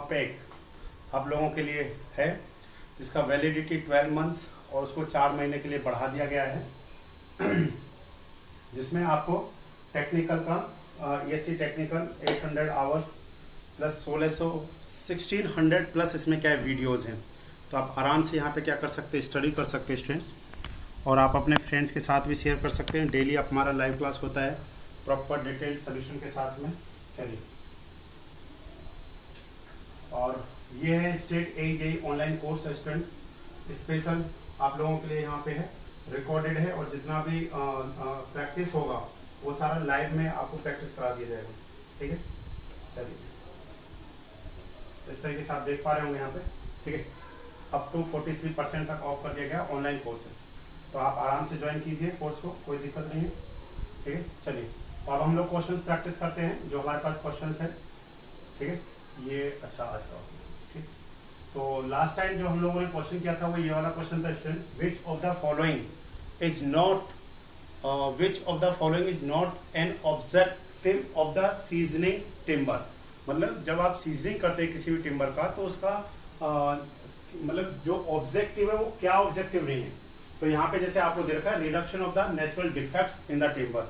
पे एक आप लोगों के लिए है जिसका वैलिडिटी 12 मंथ्स और उसको 4 महीने के लिए बढ़ा दिया गया है जिसमें आपको टेक्निकल का ESC technical 800 hours plus 1600 plus इसमें क्या है वीडियोज़ हैं। तो आप आराम से यहाँ पे क्या कर सकते हैं, स्टडी कर सकते हैं स्टूडेंट्स, और आप अपने फ्रेंड्स के साथ भी शेयर कर सकते हैं। डेली आप हमारा लाइव क्लास होता है प्रॉपर डिटेल्ड सोल्यूशन के साथ में। चलिए, और ये है स्टेट AJE ऑनलाइन कोर्स है स्टूडेंट्स, स्पेशल आप लोगों के लिए यहाँ पे है, रिकॉर्डेड है, और जितना भी प्रैक्टिस होगा वो सारा लाइव में आपको प्रैक्टिस करा दिया जाएगा। ठीक है, चलिए इस तरीके से आप देख पा रहे होंगे यहाँ पे। ठीक है, अप टू 43% तक ऑफ कर दिया गया ऑनलाइन कोर्स है, तो आप आराम से ज्वाइन कीजिए कोर्स को, कोई दिक्कत नहीं है। ठीक है, चलिए तो अब हम लोग क्वेश्चंस प्रैक्टिस करते हैं जो हमारे पास क्वेश्चंस है। ठीक है, ये अच्छा आज का। ठीक, तो लास्ट टाइम जो हम लोगों ने क्वेश्चन किया था वो ये वाला क्वेश्चन था students, which of the following is not an objective of the seasoning timber. मतलब जब आप सीजनिंग करते हैं किसी भी टिम्बर का तो उसका मतलब जो ऑब्जेक्टिव है वो क्या ऑब्जेक्टिव नहीं है। तो यहाँ पे जैसे आपको दे रखा है reduction of the natural defects in the timber,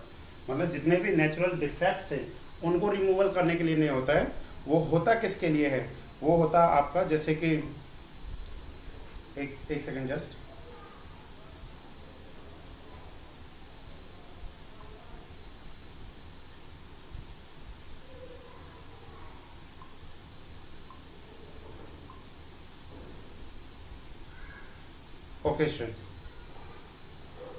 मतलब जितने भी नेचुरल डिफेक्ट्स हैं उनको रिमूवल करने के लिए नहीं होता है, वो होता किसके लिए है, वो होता आपका जैसे कि एक सेकेंड जस्ट, ओके स्टूडेंट्स,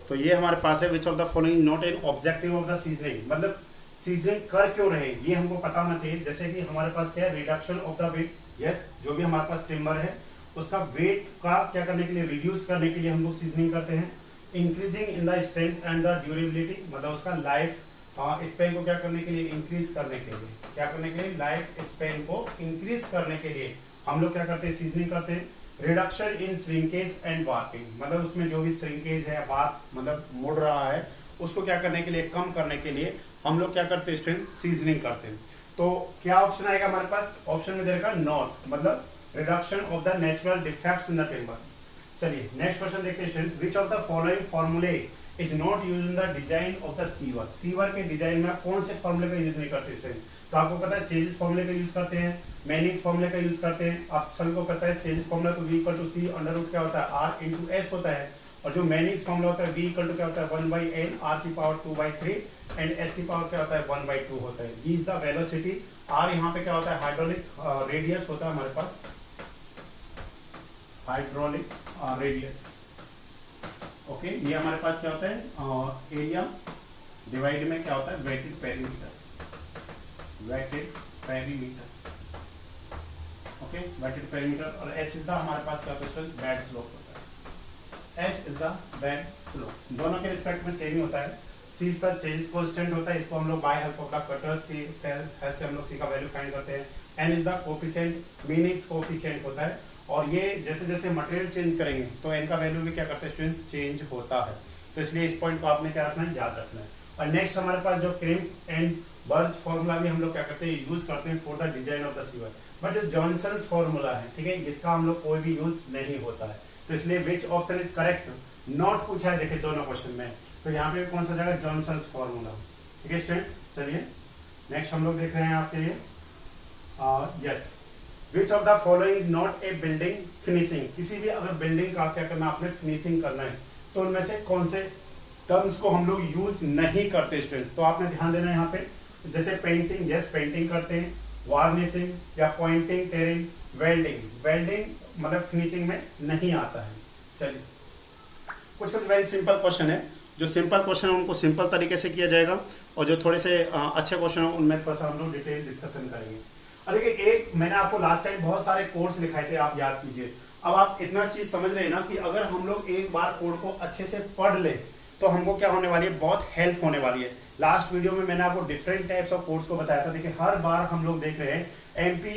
तो ये हमारे पास है विच of the following not an objective of the seasoning, मतलब सीजनिंग कर क्यों रहे ये हमको पता होना चाहिए। जैसे कि हमारे पास क्या है, reduction of the weight, yes, जो भी हमारे पास टिम्बर है उसका वेट का क्या करने के लिए, रिड्यूस करने के लिए हम लोग सीजनिंग करते हैं। Increasing in the strength and the durability, मतलब उसका लाइफ स्पेन को क्या करने के लिए, इंक्रीज करने के लिए, क्या करने के लिए, लाइफ स्पेन को इंक्रीज करने के लिए हम लोग क्या करते हैं, सीजनिंग करते हैं। Reduction in shrinkage and warping, मतलब उसमें जो भी श्रिंकेज है, वार्प मतलब मुड़ रहा है, उसको क्या करने के लिए, कम करने के लिए हम लोग क्या करते हैं स्टूडेंट, सीजनिंग करते हैं। तो क्या ऑप्शन आएगा हमारे पास, ऑप्शन में देखा नॉट, मतलब reduction of the natural defects in the timber. चलिए नेक्स्ट क्वेश्चन देखते हैं students, which of the following formulae is not use in the design of the sewer. Sewer के डिजाइन में कौन से फॉर्मूले का यूज नहीं करते स्टूडेंट, तो आपको पता है चेजिस फॉर्मूले का यूज करते हैं, मैनिंग्स फॉर्मूले का यूज करते हैं। आप सभी को पता है चेजिस फॉर्मूला तो V = C अंडर रूट क्या होता है, R × S होता है, और जो मैनिंग्स फॉर्मूला होता है V = क्या होता है, 1/n R⁴ एंड S की पावर क्या होता है, 1/2 होता है। V is the velocity, R यहाँ पे क्या होता है, हाइड्रोलिक रेडियस होता है हमारे पास, हाइड्रोलिक रेडियस। ओके, ये हमारे पास क्या होता है, एरिया डिवाइड में क्या होता है, wetted perimeter, wetted perimeter. Okay, wetted perimeter, और S इज द हमारे पास क्या होता है, बेड स्लोप होता है, S is the bed slope. दोनों के रिस्पेक्ट में सेम ही होता है। C इसका चेंज कांस्टेंट होता है, इसको हम लोग by help of the cutters की हेल्प से हम लोग C का वैल्यू फाइंड करते हैं। N is the coefficient, meanings coefficient होता है, और ये जैसे जैसे मटेरियल चेंज करेंगे तो N का वैल्यू भी क्या करते हैं स्टूडेंट्स, चेंज होता है। तो इसलिए इस पॉइंट को आपने क्या रखना है, याद रखना है। और नेक्स्ट हमारे पास जो क्रिम्प एंड बर्ज फॉर्मूला भी हम लोग क्या करते हैं, यूज करते हैं for the design of the sewer, but जो जॉनसन्स फॉर्मूला है, ठीक है, इसका हम लोग कोई भी यूज नहीं होता है। तो इसलिए which option is correct, not पूछा है देखिए दोनों क्वेश्चन में, तो यहाँ पे कौन सा जाएगा, जॉनसन्स फॉर्मूला। ठीक है स्टूडेंट्स, चलिए नेक्स्ट हम लोग देख रहे हैं आपके लिए, yes, which of the following is not A building finishing. किसी भी अगर बिल्डिंग का क्या करना, आपने फिनिशिंग करना है, तो उनमें से कौन से टर्म्स को हम लोग यूज नहीं करते स्टूडेंट्स। तो आपने ध्यान देना है यहाँ पे, जैसे पेंटिंग, यस पेंटिंग करते हैं, वार्निशिंग या पॉइंटिंग, टेरिंग, वेल्डिंग, वेल्डिंग मतलब फिनिशिंग में नहीं आता है। चलिए कुछ वेरी सिंपल क्वेश्चन है, जो सिंपल क्वेश्चन है उनको सिंपल तरीके से किया जाएगा, और जो थोड़े से अच्छे क्वेश्चन है उनमें थोड़ा सा हम लोग डिटेल डिस्कशन करेंगे। देखिए, एक मैंने आपको लास्ट टाइम बहुत सारे कोड्स लिखाए थे, आप याद कीजिए। अब आप इतना चीज समझ रहे हैं ना कि अगर हम लोग एक बार कोड को अच्छे से पढ़ ले तो हमको क्या होने वाली है, बहुत हेल्प होने वाली है। लास्ट वीडियो में मैंने आपको डिफरेंट टाइप्स ऑफ कोड्स को बताया था। देखिए हर बार हम लोग देख रहे हैं MP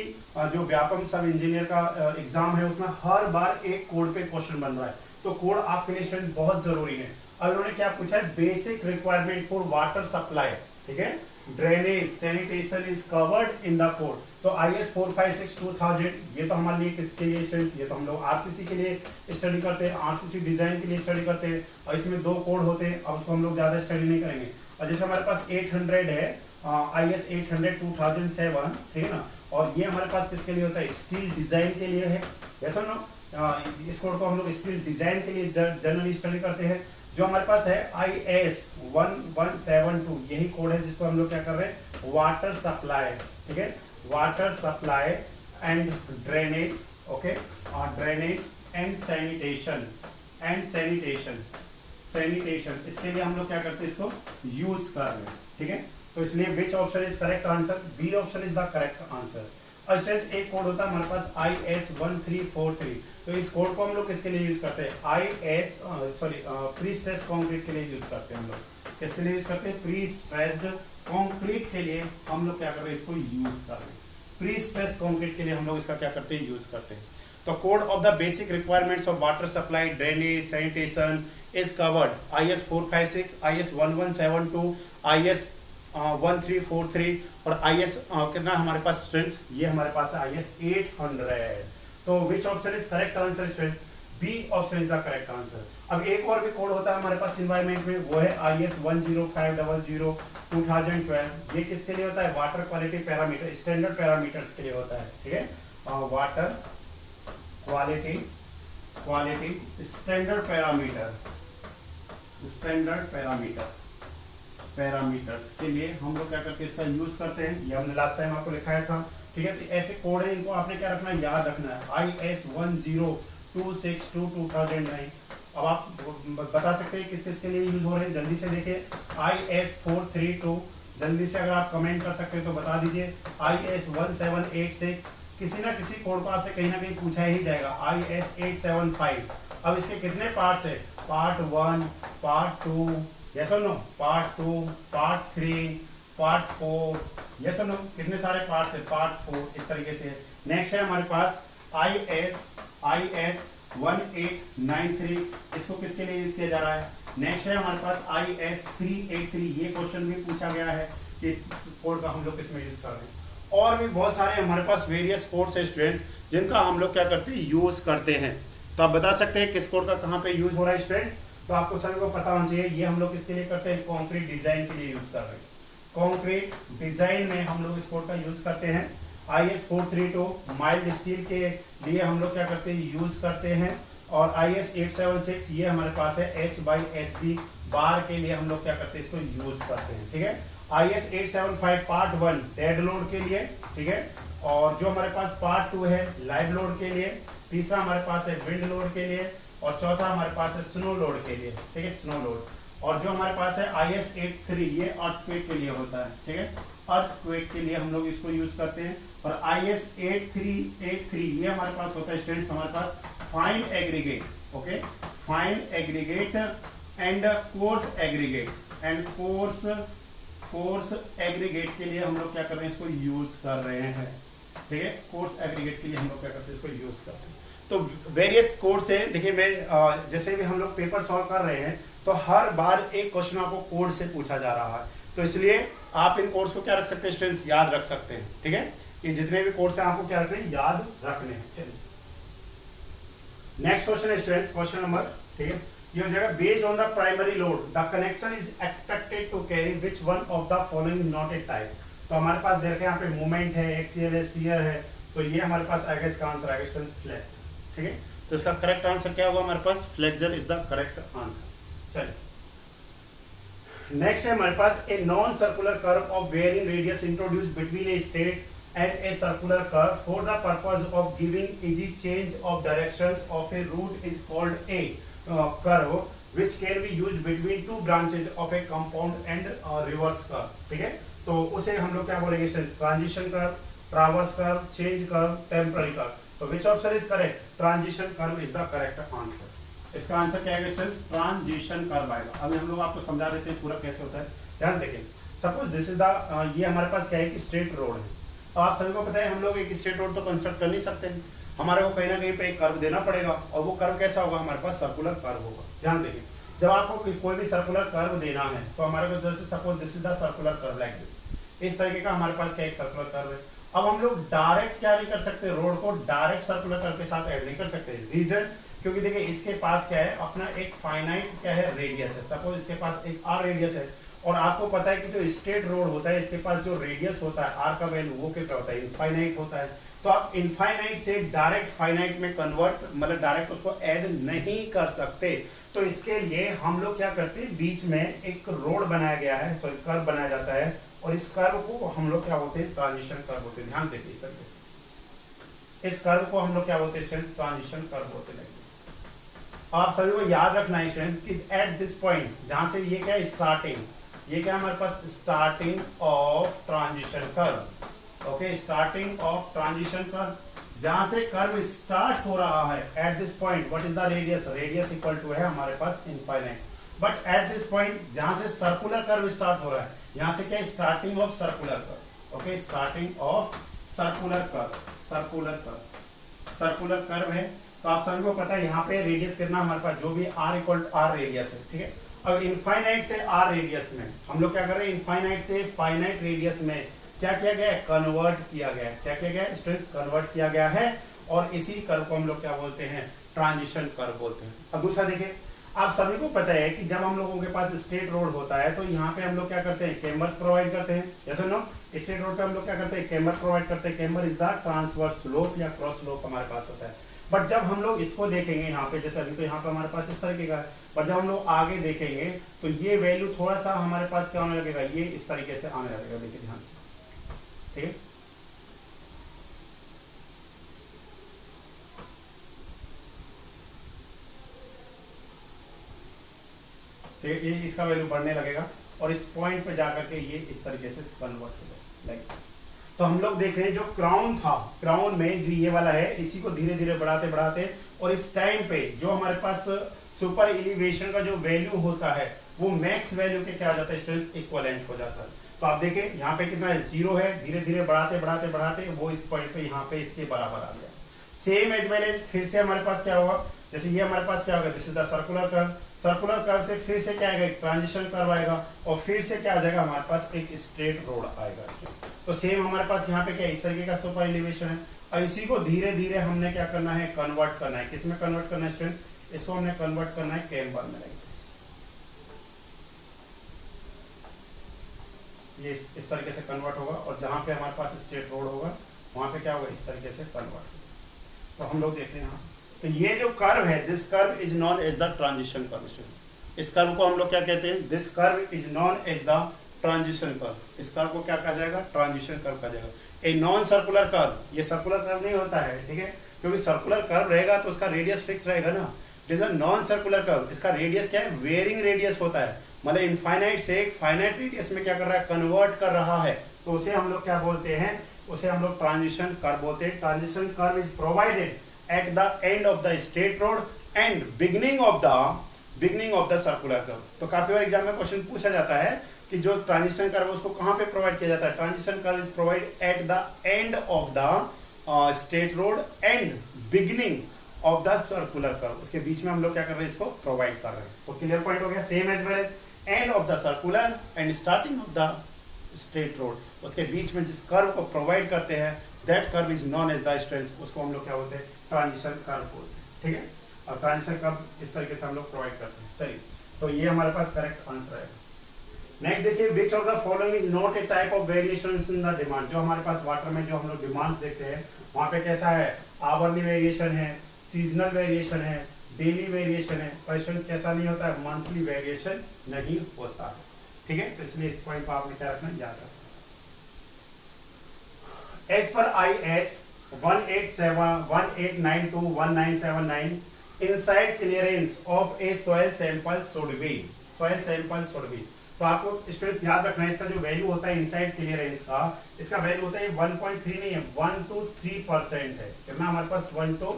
जो व्यापम सब इंजीनियर का एग्जाम है उसमें हर बार एक कोड पे क्वेश्चन बन रहा है, तो कोड आपके लिए स्टूडेंट बहुत जरूरी है। अब उन्होंने क्या पूछा है, basic requirement for water supply, ठीक है, drainage sanitation is covered in the code. तो IS 456-2000 ये तो हमारे लिए किसके लिए स्टूडेंट्स, ये तो हम लोग RCC के लिए स्टडी करते हैं, RCC डिजाइन के लिए स्टडी करते हैं, और इसमें 2 कोड होते हैं। अब उसको हम लोग ज्यादा स्टडी नहीं करेंगे। और जैसे हमारे पास 800 है, IS 800-2007, ठीक है ना, और ये हमारे पास किसके लिए होता है, स्टील डिजाइन के लिए है, ऐसा ना। इस कोड को हम लोग स्टील डिजाइन के लिए जनरली स्टडी करते हैं। जो हमारे पास है IS 1172, यही कोड है जिसको हम लोग क्या कर रहे हैं, वाटर सप्लाई, ठीक है, water supply and drainage, okay, और ड्रेनेज एंड सैनिटेशन, सैनिटेशन इसके लिए हम लोग क्या करते हैं, इसको यूज कर रहे हैं, ठीक है। तो इसलिए which option is correct answer, B option is the correct answer. और एक कोड होता है हमारे पास IS 1343, तो इस कोड को हम लोग किसके लिए यूज करते हैं, प्री स्ट्रेस कंक्रीट के लिए यूज करते हैं। हम लोग किसके लिए यूज करते हैं, प्री स्ट्रेस्ड कंक्रीट के लिए हम लोग क्या कर रहे हैं, इसको यूज कर रहे हैं। प्री स्ट्रेस कंक्रीट के लिए हम लोग इसका क्या करते हैं, यूज करते हैं। तो code of the basic requirements of water supply, drainage, sanitation is covered IS 456, IS 1172, IS 1343 और IS कितना हमारे पास स्टूडेंट्स, ये हमारे पास है IS 800। तो which option is correct answer students, B option is the correct answer. अब एक और भी कोड होता है हमारे पास इन्वायरमेंट में, वो है IS 10500 2012। ये किसके लिए होता है, water quality parameter, standard parameters के लिए होता है, ठीक है, वाटर क्वालिटी स्टैंडर्ड पैरामीटर्स के लिए हम लोग क्या करते हैं, इसका यूज करते हैं। ये हमने लास्ट टाइम आपको लिखाया था, ठीक है। तो ऐसे कोड है, इनको आपने क्या रखना है, याद रखना है। IS 10262 2009। अब आप बता सकते हैं किस किस के लिए यूज हो रहे हैं, जल्दी से देखिए। IS 432, जल्दी से अगर आप कमेंट कर सकते हैं तो बता दीजिए। IS 1786, किसी ना किसी कोड को आपसे कहीं ना कहीं पूछा ही जाएगा। IS 875, अब इसके कितने पार्ट्स है, पार्ट 1, पार्ट 2, यस और no, part 2, part 3, part 4, yes और नो, कितने सारे पार्ट्स है, पार्ट 4, इस तरीके से। नेक्स्ट है हमारे पास IS 1893, इसको किसके लिए यूज किया जा रहा है। नेक्स्ट है हमारे पास IS 383, ये क्वेश्चन भी पूछा गया है कि इस कोड का हम लोग किसमें यूज कर रहे हैं। और भी बहुत सारे हमारे पास वेरियस कोड्स है स्टूडेंट्स, जिनका हम लोग क्या करते हैं, यूज करते हैं। तो आप बता सकते हैं किस कोड का कहाँ पे यूज हो रहा है स्टूडेंट्स, तो आपको सभी को पता होना चाहिए। ये हम लोग किसके लिए करते हैं, कंक्रीट डिजाइन के लिए यूज कर रहे हैं। कंक्रीट डिजाइन में हम लोग इस कोड का यूज करते हैं। IS 432 माइल्ड स्टील के लिए हम लोग क्या करते हैं, यूज करते हैं। और IS 876 ये हमारे पास है H/SD बार के लिए हम लोग क्या करते हैं, इसको यूज करते हैं, ठीक है। IS 875 पार्ट 1 डेड लोड के लिए, ठीक है। और जो हमारे पास पार्ट 2 है लाइव लोड के लिए, तीसरा हमारे पास है विंड लोड के लिए, और चौथा हमारे पास है स्नो लोड के लिए, ठीक है, स्नो लोड। और जो हमारे पास है IS 83, ये अर्थक्वेक के लिए होता है, ठीक है, अर्थक्वेक के लिए हम लोग इसको यूज करते हैं। और IS 8383 ये हमारे पास होता है स्टूडेंट्स, हमारे पास fine aggregate, okay, fine aggregate and coarse aggregate and coarse aggregate के लिए हम लोग क्या कर रहे हैं, इसको यूज कर रहे हैं, ठीक है। कोर्स एग्रीगेट के लिए हम लोग क्या करते हैं, इसको यूज करते हैं। तो वेरियस कोड्स है। देखिए मैं जैसे भी हम लोग पेपर सॉल्व कर रहे हैं तो हर बार एक क्वेश्चन आपको कोड से पूछा जा रहा है, तो इसलिए आप इन कोड्स को क्या रख सकते हैं स्टूडेंट्स, याद रख सकते हैं, ठीक है। ये जितने भी कोड्स हैं आपको क्या रखने हैं, याद रखने हैं। चलिए नेक्स्ट क्वेश्चन है स्टूडेंट्स, क्वेश्चन नंबर, ठीक है, ये हो जाएगा। Based on the primary load the connection is expected to carry which one of the following is not a type. तो हमारे पास देखिए यहाँ पे मूवमेंट है, एक्सियल है, शियर है, तो ये हमारे पास आएगा, इसका आंसर आएगा स्टूडेंट्स फ्लेक्स, ठीक है। तो इसका करेक्ट आंसर क्या होगा हमारे पास, flexure is the correct answer. चलिए नेक्स्ट है हमारे पास, a non circular curve of varying radius introduce between a straight and a circular curve for the purpose of giving easy change of directions of a route is called a curve which can be used between two branches of a compound and reverse curve, ठीक है। तो उसे हम लोग क्या बोलेंगे, transition curve, traverse curve, change curve, temporary curve. तो which option is correct, transition curve is the correct answer. इसका आंसर क्या है स्टूडेंट्स, ट्रांजिशन कर्व आएगा। अभी हम लोग आपको समझा देते हैं पूरा कैसे होता है, ध्यान देखिए। सपोज दिस इज द, ये हमारे पास क्या है कि स्ट्रेट रोड है। तो आप सभी को पता है हम लोग एक स्ट्रेट रोड तो कंस्ट्रक्ट कर नहीं सकते हैं, हमारे को कहीं ना कहीं पे एक कर्व देना पड़ेगा, और वो कर्व कैसा होगा, हमारे पास सर्कुलर कर्व होगा। ध्यान देखिए, जब आपको कोई भी सर्कुलर कर्व देना है तो हमारे को जैसे suppose this is the circular curve like this, इस तरीके का हमारे पास क्या एक सर्कुलर कर्व है। अब हम लोग डायरेक्ट क्या नहीं कर सकते, रोड को डायरेक्ट सर्कुलर कर्व के साथ ऐड नहीं कर सकते। रीजन, क्योंकि देखिए इसके पास क्या है, अपना एक फाइनाइट क्या है, रेडियस है। सपोज इसके पास एक आर रेडियस है, और आपको पता है कि जो स्ट्रेट रोड होता है इसके पास जो रेडियस होता है आर का वैल्यू वो कितना होता है, इनफाइनाइट होता है। तो आप इनफाइनाइट से डायरेक्ट फाइनाइट में कन्वर्ट, मतलब डायरेक्ट उसको ऐड नहीं कर सकते। तो इसके लिए हम लोग क्या करते हैं, बीच में एक रोड बनाया गया है, सॉरी कर्व बनाया जाता है, और इस कर्व को हम लोग क्या बोलते हैं, ट्रांजिशन कर्व बोलते हैं। ध्यान देखिए इस तरीके से इस कर्व को हम लोग क्या बोलते हैं स्टूडेंट्स, ट्रांजिशन कर्व बोलते हैं। आप सभी को याद रखना है स्टूडेंट कि एट दिस पॉइंट, जहां से ये क्या है स्टार्टिंग, ये क्या हमारे पास starting of transition curve. Okay, starting of transition curve, जहां से कर्व स्टार्ट हो रहा है, at this point what is the radius, radius equal to है हमारे पास infinite. But at this point जहां से सर्कुलर कर्व स्टार्ट हो रहा है, यहां से क्या है, starting of circular curve. Okay, starting of circular curve, circular curve है। तो आप सभी को पता है यहाँ पे रेडियस कितना हमारे पास, जो भी r इक्वल r रेडियस है, ठीक है। अब इनफाइनाइट से r रेडियस में हम लोग क्या कर रहे हैं, इनफाइनाइट से फाइनाइट रेडियस में क्या किया गया है, कन्वर्ट किया गया है। क्या किया गया है स्टूडेंट्स, कन्वर्ट किया गया है, और इसी कर्व को हम लोग क्या बोलते हैं, ट्रांजिशन कर्व बोलते हैं। अब दूसरा देखिए, आप सभी को पता है कि जब हम लोगों के पास स्ट्रेट रोड होता है तो यहाँ पे हम लोग क्या करते हैं, केम्बर्स प्रोवाइड करते हैं। जैसे नो, स्ट्रेट रोड पे हम लोग क्या करते हैं, केम्बर प्रोवाइड करते हैं। Camber is the transverse slope या क्रॉस स्लोप हमारे पास होता है। बट जब हम लोग इसको देखेंगे यहाँ पे, जैसे अभी तो यहाँ पे हमारे पास इस तरीके का है, पर जब हम लोग आगे देखेंगे तो ये वैल्यू थोड़ा सा हमारे पास क्या होने लगेगा, ये इस तरीके से आने लगेगा। देखिए ध्यान से, ठीक है। तो ये इसका वैल्यू बढ़ने लगेगा, और इस पॉइंट पे जाकर के ये इस तरीके से कन्वर्ट हो जाएगा, लाइक। तो हम लोग देख रहे हैं जो क्राउन था, क्राउन में जो ये वाला है, इसी को धीरे धीरे बढ़ाते बढ़ाते, और इस टाइम पे जो हमारे पास सुपर एलिवेशन का जो वैल्यू होता है वो मैक्स वैल्यू के क्या हो जाता है स्टूडेंट्स, इक्विवेलेंट हो जाता है। तो आप देखें यहाँ पे कितना है, 0 है, धीरे धीरे बढ़ाते बढ़ाते बढ़ाते वो इस पॉइंट पे यहाँ पे इसके बराबर आ गया। सेम एज वेल एज फिर से हमारे पास क्या होगा, जैसे ये हमारे पास क्या होगा, this is the circular curve. Circular curve से फिर से क्या आएगा, एक ट्रांजिशन कर्व आएगा, और फिर से क्या आ जाएगा हमारे पास, एक स्ट्रेट रोड आएगा। तो सेम हमारे पास यहाँ पे क्या इस तरीके का सुपर एलिवेशन है, और इसी को धीरे धीरे हमने क्या करना है, कन्वर्ट करना है। किसमें कन्वर्ट करना है स्टूडेंट्स, इसको हमने कन्वर्ट करना है केम्बर में। ये इस तरीके से कन्वर्ट होगा, और जहां पे हमारे पास स्ट्रेट रोड होगा वहां पे क्या होगा, इस तरीके से कन्वर्ट। तो हम लोग देख रहे हैं, तो ये जो कर्व है, this curve is known as the transition curve students. इस कर्व को हम लोग क्या कहते हैं, this curve is known as the transition curve. इस कर्व को क्या कहा जाएगा, ट्रांजिशन कर्व कहा जाएगा। ए नॉन सर्कुलर कर्व, ये सर्कुलर कर्व नहीं होता है, ठीक है, क्योंकि सर्कुलर कर्व रहेगा तो उसका रेडियस फिक्स रहेगा ना। It is a non circular curve, इसका रेडियस क्या है, वेरिंग रेडियस होता है, मतलब इनफाइनाइट से एक फाइनाइट रेडियस में क्या कर रहा है, कन्वर्ट कर रहा है। तो उसे हम लोग क्या बोलते हैं, उसे हम लोग ट्रांजिशन कर्व बोलते हैं। Transition curve is provided at the end of the straight road and beginning of the circular curve। तो काफी बार एग्जाम में क्वेश्चन पूछा जाता है कि जो ट्रांजिशन कर्व है उसको कहां पे प्रोवाइड किया जाता है। Transition curve is provide at the end of the straight road and beginning of the circular curve, उसके बीच में हम लोग क्या कर रहे हैं, इसको प्रोवाइड कर रहे हैं। तो क्लियर पॉइंट हो गया, same as well as end of the circular end starting of the straight road, उसके बीच में जिस कर्व को प्रोवाइड करते हैं that curve is known as the straight, उसको हम लोग क्या बोलते हैं, ट्रांजिशन कर्व बोलते हैं, ठीक है। और ट्रांजिशन कर्व इस तरीके से हम लोग प्रोवाइड करते हैं। चलिए, तो ये हमारे पास करेक्ट आंसर है। नेक्स्ट देखिए, विच of the following is not a type of variation in the demand. जो हमारे पास वाटर में जो हम लोग डिमांड्स देखते हैं वहां पे कैसा है, आवरली वेरिएशन है, सीजनल वेरिएशन है, डेली वेरिएशन है, क्वेश्चन कैसा नहीं होता है, मंथली वेरिएशन नहीं होता है, ठीक है। तो इसलिए इस पॉइंट को आपने क्या रखना, याद रखना। As per IS 18921979 inside clearance of a soil sample should be, soil sample should be। तो आपको स्टूडेंट्स याद रखना है, इसका जो वैल्यू होता है इनसाइड क्लियरेंस का, इसका वैल्यू होता है 1.3 नहीं है, 1 to 3% है। कितना हमारे पास, 1 to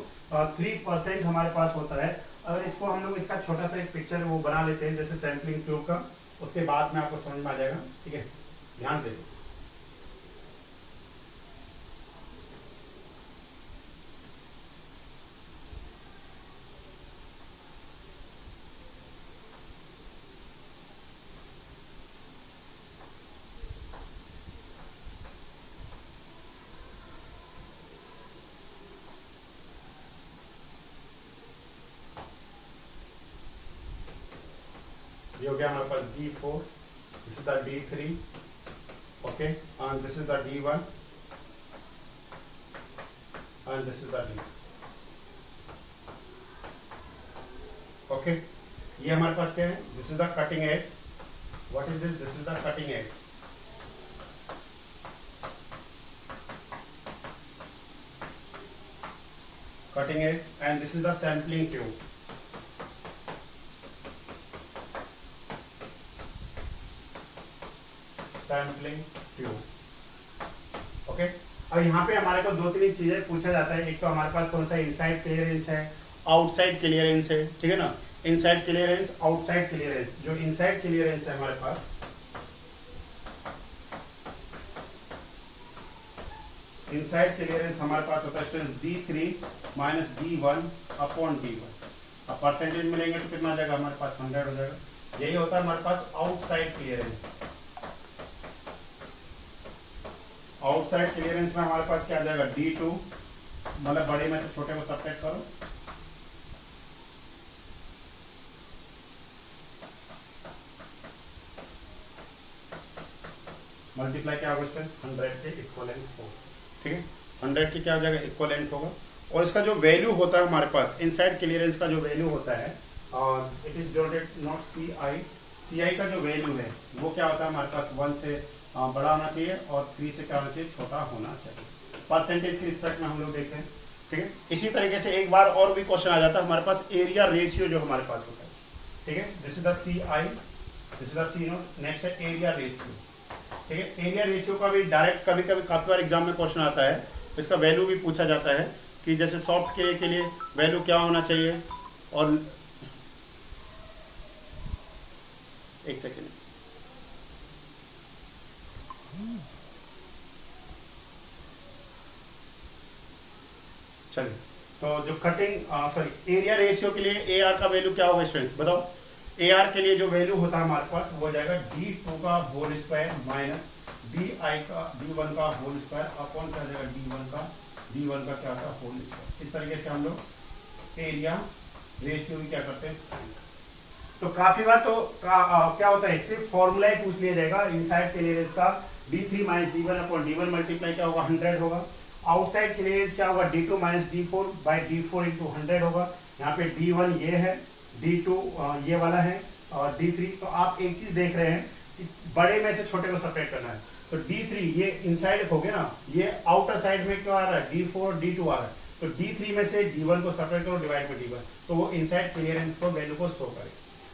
3% हमारे पास होता है। अगर इसको हम लोग इसका छोटा सा एक पिक्चर वो बना लेते हैं जैसे सैंपलिंग ट्यूब का, उसके बाद में आपको समझ में आ जाएगा, ठीक है। ध्यान दे, ये हो गया हमारे पास D4, this is the D3, okay, and this is the D1 and this is the D, okay. ये हमारे पास क्या है, this is the cutting edge, what is this, this is the cutting edge, cutting edge, and this is the sampling tube. Sampling tube. Okay, अब यहाँ पे हमारे को दो तीन चीजें पूछा जाता है। एक तो हमारे पास कौन सा इनसाइड क्लियरेंस है, आउटसाइड क्लियरेंस है, ठीक है ना, इनसाइड क्लियरेंस, आउटसाइड क्लियरेंस। जो इनसाइड क्लियरेंस है हमारे पास, इनसाइड क्लियरेंस हमारे पास होता है student D3 minus D1 upon D1। अब परसेंटेज मिलेंगे तो कितना आ जाएगा हमारे पास, 100 हो जाएगा। यही होता है हमारे पास आउटसाइड क्लियरेंस। आउटसाइड क्लियरेंस में हमारे पास क्या आ जाएगा, D2, मतलब बड़े में से छोटे को सब्ट्रैक्ट करो, मल्टीप्लाई क्या होगा स्टूडेंट, 100 के इक्वलेंट होगा, ठीक है, 100 के क्या हो जाएगा, इक्वलेंट होगा। और इसका जो वैल्यू होता है हमारे पास इनसाइड क्लियरेंस का जो वैल्यू होता है, it is denoted not CI का जो वैल्यू है वो क्या होता है हमारे पास 1 से बड़ा होना चाहिए और 3 से क्या होना चाहिए, छोटा होना चाहिए। परसेंटेज के रिस्पेक्ट में हम लोग देखते हैं, ठीक है। इसी तरीके से एक बार और भी क्वेश्चन आ जाता है हमारे पास एरिया रेशियो जो हमारे पास होता है, ठीक है, this is the CI, this is the C0, next है एरिया रेशियो, ठीक है। एरिया रेशियो का भी डायरेक्ट कभी कभी काफी बार एग्जाम में क्वेश्चन आता है, इसका वैल्यू भी पूछा जाता है कि जैसे सॉफ्ट के लिए वैल्यू क्या होना चाहिए, और एक सेकेंड, चलिए, तो जो कटिंग एरिया रेशियो के लिए AR का वैल्यू क्या होगा स्टूडेंट्स, बताओ। AR के लिए जो वैल्यू होता है हमारे पास वो हो जाएगा D2 का होल स्क्वायर माइनस D1 का होल स्क्वायर अपॉन क्या जाएगा D1 का क्या होता है, होल स्क्वायर। इस तरीके से हम लोग एरिया रेशियो भी क्या करते हैं। तो काफी बार तो क्या होता है, सिर्फ फॉर्मूला ही पूछ लिया जाएगा इनसाइड क्लियरेंस का, D3 minus D1 upon D1 multiply क्या होगा, 100 होगा। आउटसाइड क्लियरेंस क्या होगा, D2 minus D4 by D4 into 100 होगा। यहाँ पे D1 ये है, D2 ये वाला है, और D3, तो आप एक चीज देख रहे हैं कि बड़े में से छोटे को सेपरेट करना है। तो D3 ये इनसाइड हो गया ना, ये आउटर साइड में क्या आ रहा है, D4 D2 आ रहा है, तो D3 में से D1 को सेपरेट करो, डिवाइड बाई D1, तो वो इनसाइड क्लियरेंस को वैल्यू को शो करे।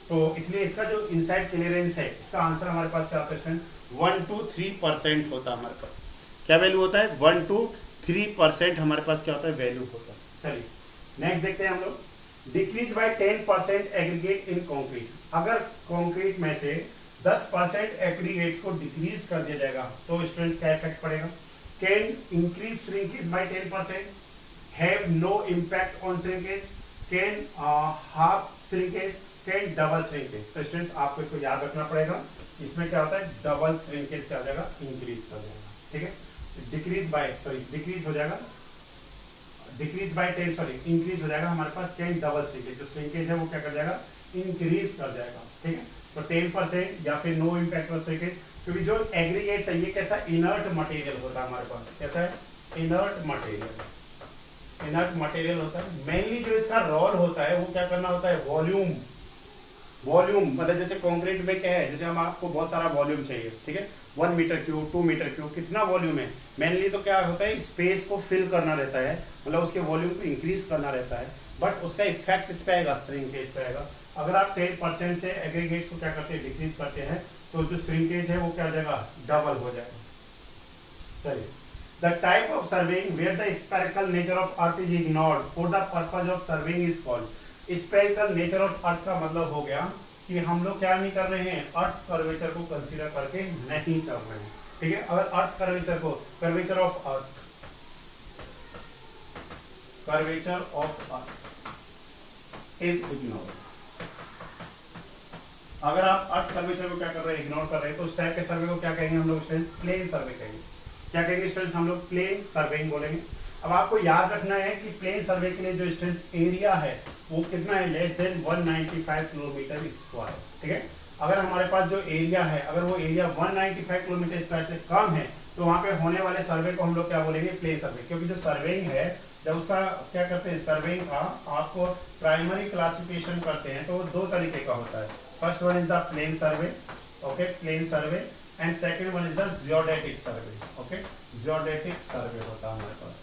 तो इसलिए इसका जो इनसाइड क्लियरेंस है, इसका आंसर हमारे पास क्या होता है, 1 to 3% होता है हमारे पास। क्या वैल्यू होता है, 1 to 3% हमारे पास क्या होता है, वैल्यू होता है। चलिए नेक्स्ट देखते हैं हम लोग, decrease by 10% aggregate in concrete. अगर कंक्रीट में से 10% एग्रीगेट को डिक्रीज कर दिया जाएगा तो स्टूडेंट क्या इफेक्ट पड़ेगा। Can increase shrinkage by 10%, have no impact on shrinkage, can half shrinkage, can double shrinkage. तो स्टूडेंट्स आपको इसको याद रखना पड़ेगा, इसमें क्या होता है, डबल श्रिंकेज क्या हो जाएगा, इंक्रीज कर जाएगा, ठीक है। डिक्रीज हो जाएगा, डिक्रीज बाय 10 इंक्रीज हो जाएगा हमारे पास, कैन डबल श्रिंकेज, जो श्रिंकेज है वो क्या कर जाएगा, इंक्रीज कर जाएगा, ठीक है। तो 10% या फिर नो इम्पैक्ट ऑन श्रिंकेज, क्योंकि जो एग्रीगेट्स है ये कैसा इनर्ट मटेरियल होता है हमारे पास, कैसा है, इनर्ट मटेरियल होता है। मेनली जो इसका रोल होता है वो क्या करना होता है, वॉल्यूम, मतलब जैसे कंक्रीट में क्या है, जैसे हम आपको बहुत सारा वॉल्यूम चाहिए, ठीक है, 1 मीटर क्यूब 2 मीटर क्यूब, कितना वॉल्यूम है, मेनली तो क्या होता है, स्पेस को फिल करना रहता है, मतलब उसके वॉल्यूम को इंक्रीज करना रहता है, बट उसका इफेक्ट इस पे आएगा, श्रिंकेज पे आएगा। अगर आप 10% से एग्रीगेट को क्या करते हैं, डिक्रीज करते हैं, तो जो श्रिंकेज है वो क्या हो जाएगा, डबल हो जाएगा। चलिए, the type of surveying where the spherical nature of earth is ignored for the purpose of surveying is called. Spherical nature of earth का मतलब हो गया कि हम लोग क्या नहीं कर रहे हैं, अर्थ कर्वेचर को कंसीडर करके नहीं चल रहे हैं, ठीक है। अगर अर्थ कर्वेचर को, curvature of earth is ignored, अगर आप अर्थ कर्वेचर को क्या कर रहे हैं, इग्नोर कर रहे हैं, तो उस टाइप के सर्वे को क्या कहेंगे हम लोग स्टूडेंट्स, प्लेन सर्वे कहेंगे। क्या कहेंगे स्टूडेंट्स, हम लोग प्लेन सर्वेइंग बोलेंगे। अब आपको याद रखना है कि प्लेन सर्वे के लिए जो स्टूडेंट्स एरिया है वो कितना है, लेस देन 195 किलोमीटर स्क्वायर, ठीक है। अगर हमारे पास जो एरिया है, अगर वो एरिया 195 किलोमीटर स्क्वायर से कम है, तो वहां पे होने वाले सर्वे को हम लोग क्या बोलेंगे, प्लेन सर्वे। क्योंकि जो सर्वेइंग है, जब उसका क्या करते हैं, सर्वेइंग का आपको प्राइमरी क्लासिफिकेशन करते हैं तो वो दो तरीके का होता है। First one is the plane survey, okay, plane survey, and second one is the geodetic survey, okay, geodetic survey होता है हमारे पास।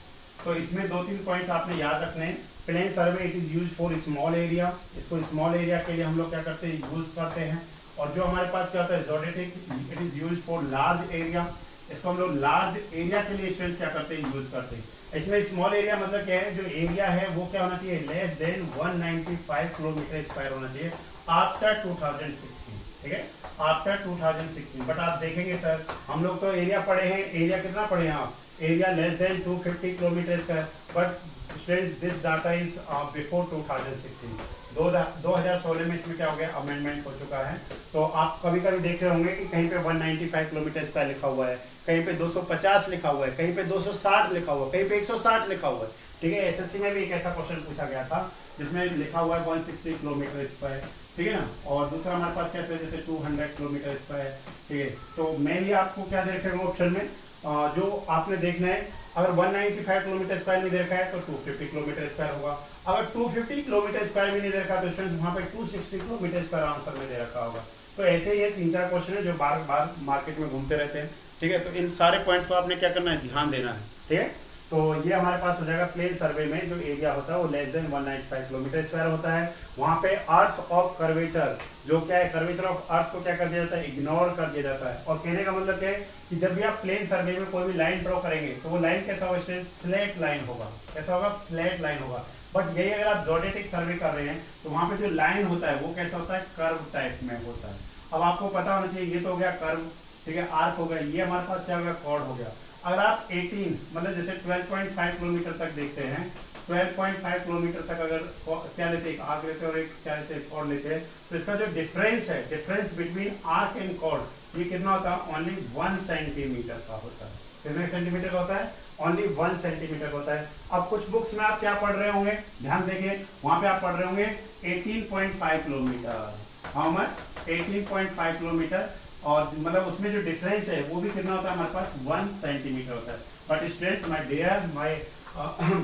तो इसमें दो तीन पॉइंट्स आपने याद रखने हैं। Plane survey it is use for small area, इसको स्मॉल एरिया के लिए हम लोग क्या करते हैं, यूज करते हैं। और जो हमारे पास क्या होता है, geodetic it is use for large area, इसको हम लोग लार्ज एरिया के लिए स्टूडेंट्स क्या करते हैं, यूज करते हैं। इसमें स्मॉल एरिया मतलब क्या है, जो एरिया है वो क्या होना चाहिए, लेस देन 195 किलोमीटर स्क्वायर होना चाहिए आफ्टर 2016, ठीक है, आफ्टर 2016। बट आप देखेंगे सर, हम लोग तो एरिया पढ़े हैं, एरिया कितना पढ़े हैं आप, area less than 250 kilometre square, but students this data is before 2016। 2016 में इसमें क्या हो गया, अमेंडमेंट हो चुका है। तो आप कभी कभी देख रहे होंगे कि कहीं पे 195 किलोमीटर स्क्वायर लिखा हुआ है, कहीं पे 250 लिखा हुआ है, कहीं पे 260 लिखा हुआ है, कहीं पे 160 लिखा हुआ है, ठीक है। एसएससी में भी एक ऐसा क्वेश्चन पूछा गया था जिसमें लिखा हुआ है 160 किलोमीटर स्क्वायर, ठीक है ना। और दूसरा हमारे पास कैसे, जैसे 200 किलोमीटर स्क्वायर, ठीक है। तो मेनली आपको क्या देख रहे हो ऑप्शन में, जो आपने देखना है, अगर 195 किलोमीटर स्क्वायर में देखा है तो 250 किलोमीटर स्क्वायर होगा। अगर 250 किलोमीटर स्क्वायर में नहीं दे रखा तो स्टूडेंट्स वहां पे 260 किलोमीटर स्क्वायर आंसर में दे रखा होगा। तो ऐसे ही ये 3-4 क्वेश्चन है जो बार बार मार्केट में घूमते रहते हैं, ठीक है। तो इन सारे पॉइंट्स को आपने क्या करना है, ध्यान देना है, ठीक है। तो ये हमारे पास हो जाएगा प्लेन सर्वे में जो एरिया होता है वो लेस देन 195 किलोमीटर स्क्वायर होता है। वहां पे अर्थ ऑफ कर्वेचर, जो क्या है, कर्वेचर ऑफ अर्थ को क्या कर दिया जाता है, इग्नोर कर दिया जाता है। और कहने का मतलब क्या है कि जब भी आप प्लेन सर्वे में कोई भी लाइन ड्रॉ करेंगे तो वो लाइन कैसा होगा स्टूडेंट्स, फ्लैट लाइन होगा। कैसा होगा, फ्लैट लाइन होगा। बट यही अगर आप जियोडेटिक सर्वे कर रहे हैं तो वहां पे जो लाइन होता है वो कैसा होता है, कर्व टाइप में होता है। अब आपको पता होना चाहिए, ये तो हो गया कर्व, ठीक है, आर्क हो गया, ये हमारे पास क्या हो गया, कॉर्ड हो गया। अगर आप 18 मतलब जैसे 12.5 किलोमीटर तक देखते हैं, 12.5 किलोमीटर तक अगर क्या लेते हैं, एक आर्क लेते हैं और एक क्या लेते हैं, कॉर्ड लेते हैं, तो इसका जो डिफरेंस है, difference between arc and chord, ये कितना होता है, ओनली 1 सेंटीमीटर का होता है। कितने सेंटीमीटर का होता है, ओनली 1 सेंटीमीटर होता है। अब कुछ बुक्स में आप क्या पढ़ रहे होंगे, ध्यान देखिए, वहां पे आप पढ़ रहे होंगे 18.5 किलोमीटर, हाउ मच, 18.5 किलोमीटर, और मतलब उसमें जो डिफरेंस है वो भी कितना होता है, हमारे पास 1 सेंटीमीटर होता है। But students my dear my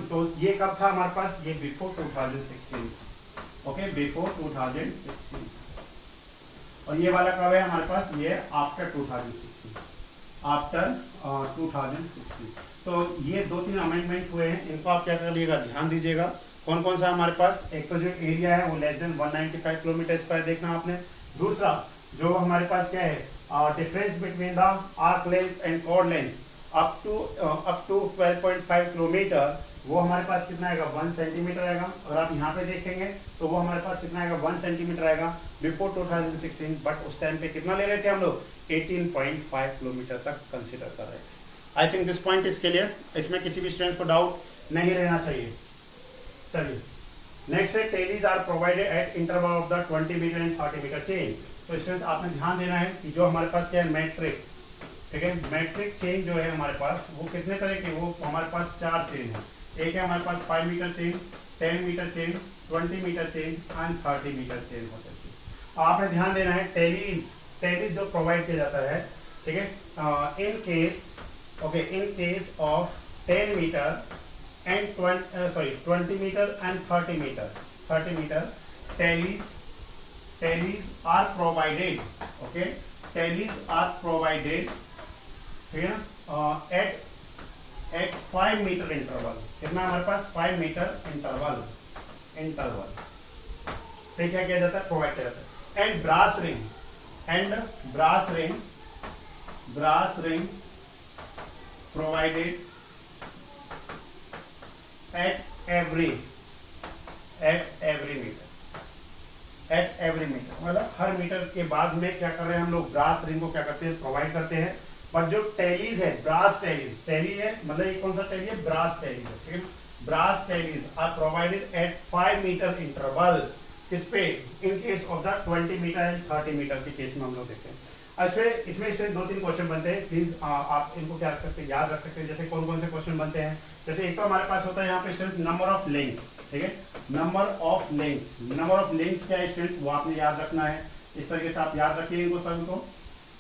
तो ये कब था हमारे पास, ये बिफोर 2016, ओके, बिफोर 2016। और ये वाला कब है हमारे पास, ये आफ्टर 2016, आफ्टर 2016। तो ये 2-3 अमेंडमेंट हुए हैं, इनको आप क्या करिएगा, ध्यान दीजिएगा। कौन कौन सा हमारे पास, एक तो जो एरिया है वो लेस देन 195 किलोमीटर स्क्वायर देखना आपने। दूसरा जो हमारे पास क्या है, difference between the arc length and chord length up to 12.5 kilometre, वो हमारे पास कितना आएगा, 1 सेंटीमीटर आएगा। अगर आप यहाँ पे देखेंगे तो वो हमारे पास कितना आएगा, 1 सेंटीमीटर आएगा बिफोर 2016। बट उस टाइम पे कितना ले रहे थे हम लोग, 18.5 किलोमीटर तक कंसिडर कर रहे थे। I think this point is clear, इसमें किसी भी स्टूडेंट्स को डाउट नहीं रहना चाहिए। चलिए नेक्स्ट है, tallies are provided at interval of the 20 metre and 30 metre chain. तो स्टूडेंट्स आपने ध्यान देना है कि जो हमारे पास क्या है, मैट्रिक, ठीक है, मैट्रिक चेन जो है हमारे पास वो कितने तरह के, वो हमारे पास 4 चेन है। एक है हमारे पास 5 metre chain, 10 metre chain, 20 metre chain and 30 metre chain होता है। आपने ध्यान देना है, टेलीज जो प्रोवाइड किया जाता है, ठीक है, in case, okay, in case of 10 metre and 20 metre and 30 metre tallies are provided, okay, tallies are provided, ठीक है ना, at 5 मीटर इंटरवल। कितना हमारे पास, 5 मीटर इंटरवल, ठीक है, क्या जाता है, प्रोवाइड किया जाता है। And brass ring provided at every metre, मतलब हर मीटर के बाद में क्या कर रहे हैं हम लोग, ब्रास रिंग को क्या करते हैं, प्रोवाइड करते हैं। बट जो टेलीज है, ब्रास टेली है, मतलब ये कौन सा टेली है, ब्रास टेली है, ठीक है। Brass tallies are provided at 5 metre interval, किस पे, in case of the 20 metre and 30 metre के केस में हम लोग देखते हैं। इसमें 2-3 क्वेश्चन बनते हैं, प्लीज आप इनको क्या रख सकते हैं, याद रख सकते हैं। जैसे कौन कौन से क्वेश्चन बनते हैं, जैसे एक तो हमारे पास होता है यहाँ पे स्टूडेंट्स नंबर ऑफ लिंक्स, ठीक है, नंबर ऑफ लिंक्स क्या है स्टूडेंट्स, वो आपने याद रखना है। इस तरीके से आप याद रखिए इनको सभी को।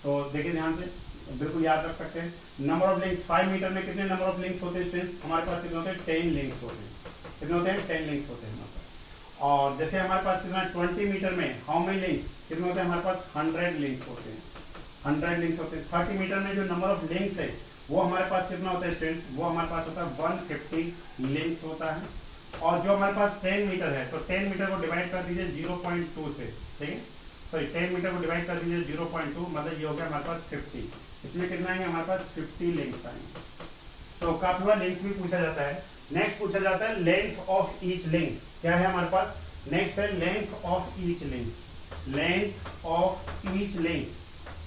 तो देखिए ध्यान से, बिल्कुल याद रख सकते हैं। नंबर ऑफ लिंक्स 5 मीटर में कितने नंबर ऑफ लिंक्स होते हैं स्टूडेंट्स? हमारे पास कितने होते हैं? 10 लिंक्स होते हैं। कितने होते हैं? 10 लिंक्स होते हैं हमारे पास। और जैसे हमारे पास कितना 20 मीटर में हाउ मेनी लिंक्स कितने होते हैं? हमारे पास 100 लिंक्स होते हैं। 100 लिंक्स होते हैं। 30 मीटर में जो नंबर ऑफ लिंक्स है वो हमारे पास कितना होता है स्टूडेंट्स? वो हमारे पास होता है 150 लिंक्स होता है। और जो हमारे पास 10 मीटर है, तो 10 मीटर को डिवाइड कर दीजिए 0.2 से, ठीक है, सॉरी 10 मीटर को डिवाइड कर दीजिए 0.2, मतलब ये हो गया हमारे पास 50। इसमें कितना आएंगे? हमारे पास 50 लिंक्स आएंगे। तो काफी बार लिंक्स भी पूछा जाता है। नेक्स्ट पूछा जाता है लेंथ ऑफ ईच लिंक। क्या है हमारे पास? नेक्स्ट है length of each link. Length of each link,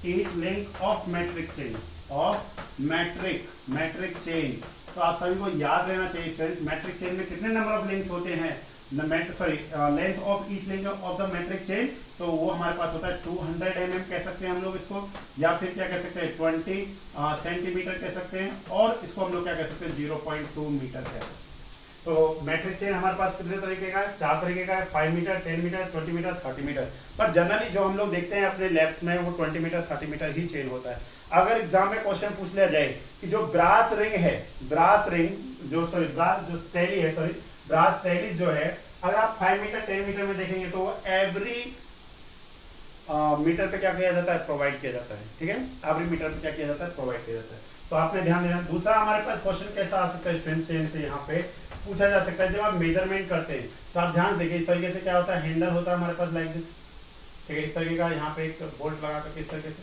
each link of metric chain, of metric chain. तो आप सभी को याद रहना चाहिए फ्रेंड्स, मैट्रिक चेन में कितने नंबर ऑफ लिंक्स होते हैं? Length of each link of the metric chain, तो वो हमारे पास होता है 200 mm कह सकते हैं हम लोग इसको, या फिर क्या कह सकते हैं 20 सेंटीमीटर कह सकते हैं, और इसको हम लोग क्या कह सकते हैं 0.2 मीटर कह सकते हैं। तो मैट्रिक चेन हमारे पास कितने तरीके का है? 4 तरीके का है, 5 मीटर, 10 मीटर, 20 मीटर, 30 मीटर। पर जनरली जो हम लोग देखते हैं अपने लैब्स में वो 20 मीटर 30 मीटर ही चेन होता है। अगर एग्जाम में क्वेश्चन पूछ लिया जाए कि जो ब्रास रिंग है, ब्रास रिंग जो ब्रास जो स्टैली है, ब्रास स्टैली जो है, अगर आप 5 मीटर 10 मीटर में देखेंगे तो वो एवरी मीटर पे क्या किया जाता है? प्रोवाइड किया जाता है, ठीक है, एवरी मीटर पे क्या किया जाता है? प्रोवाइड किया जाता है। तो आपने ध्यान देना। दूसरा हमारे पास क्वेश्चन कैसा आ सकता है स्ट्रेंथ चेन से, यहाँ पे पूछा जा सकता है जब आप मेजरमेंट करते हैं तो आप ध्यान देखिए इस तरीके से क्या होता है, हैंडल होता है हमारे पास लाइक दिस, ठीक है, इस तरीके का, यहाँ पे एक बोल्ट लगा करके इस तरीके से,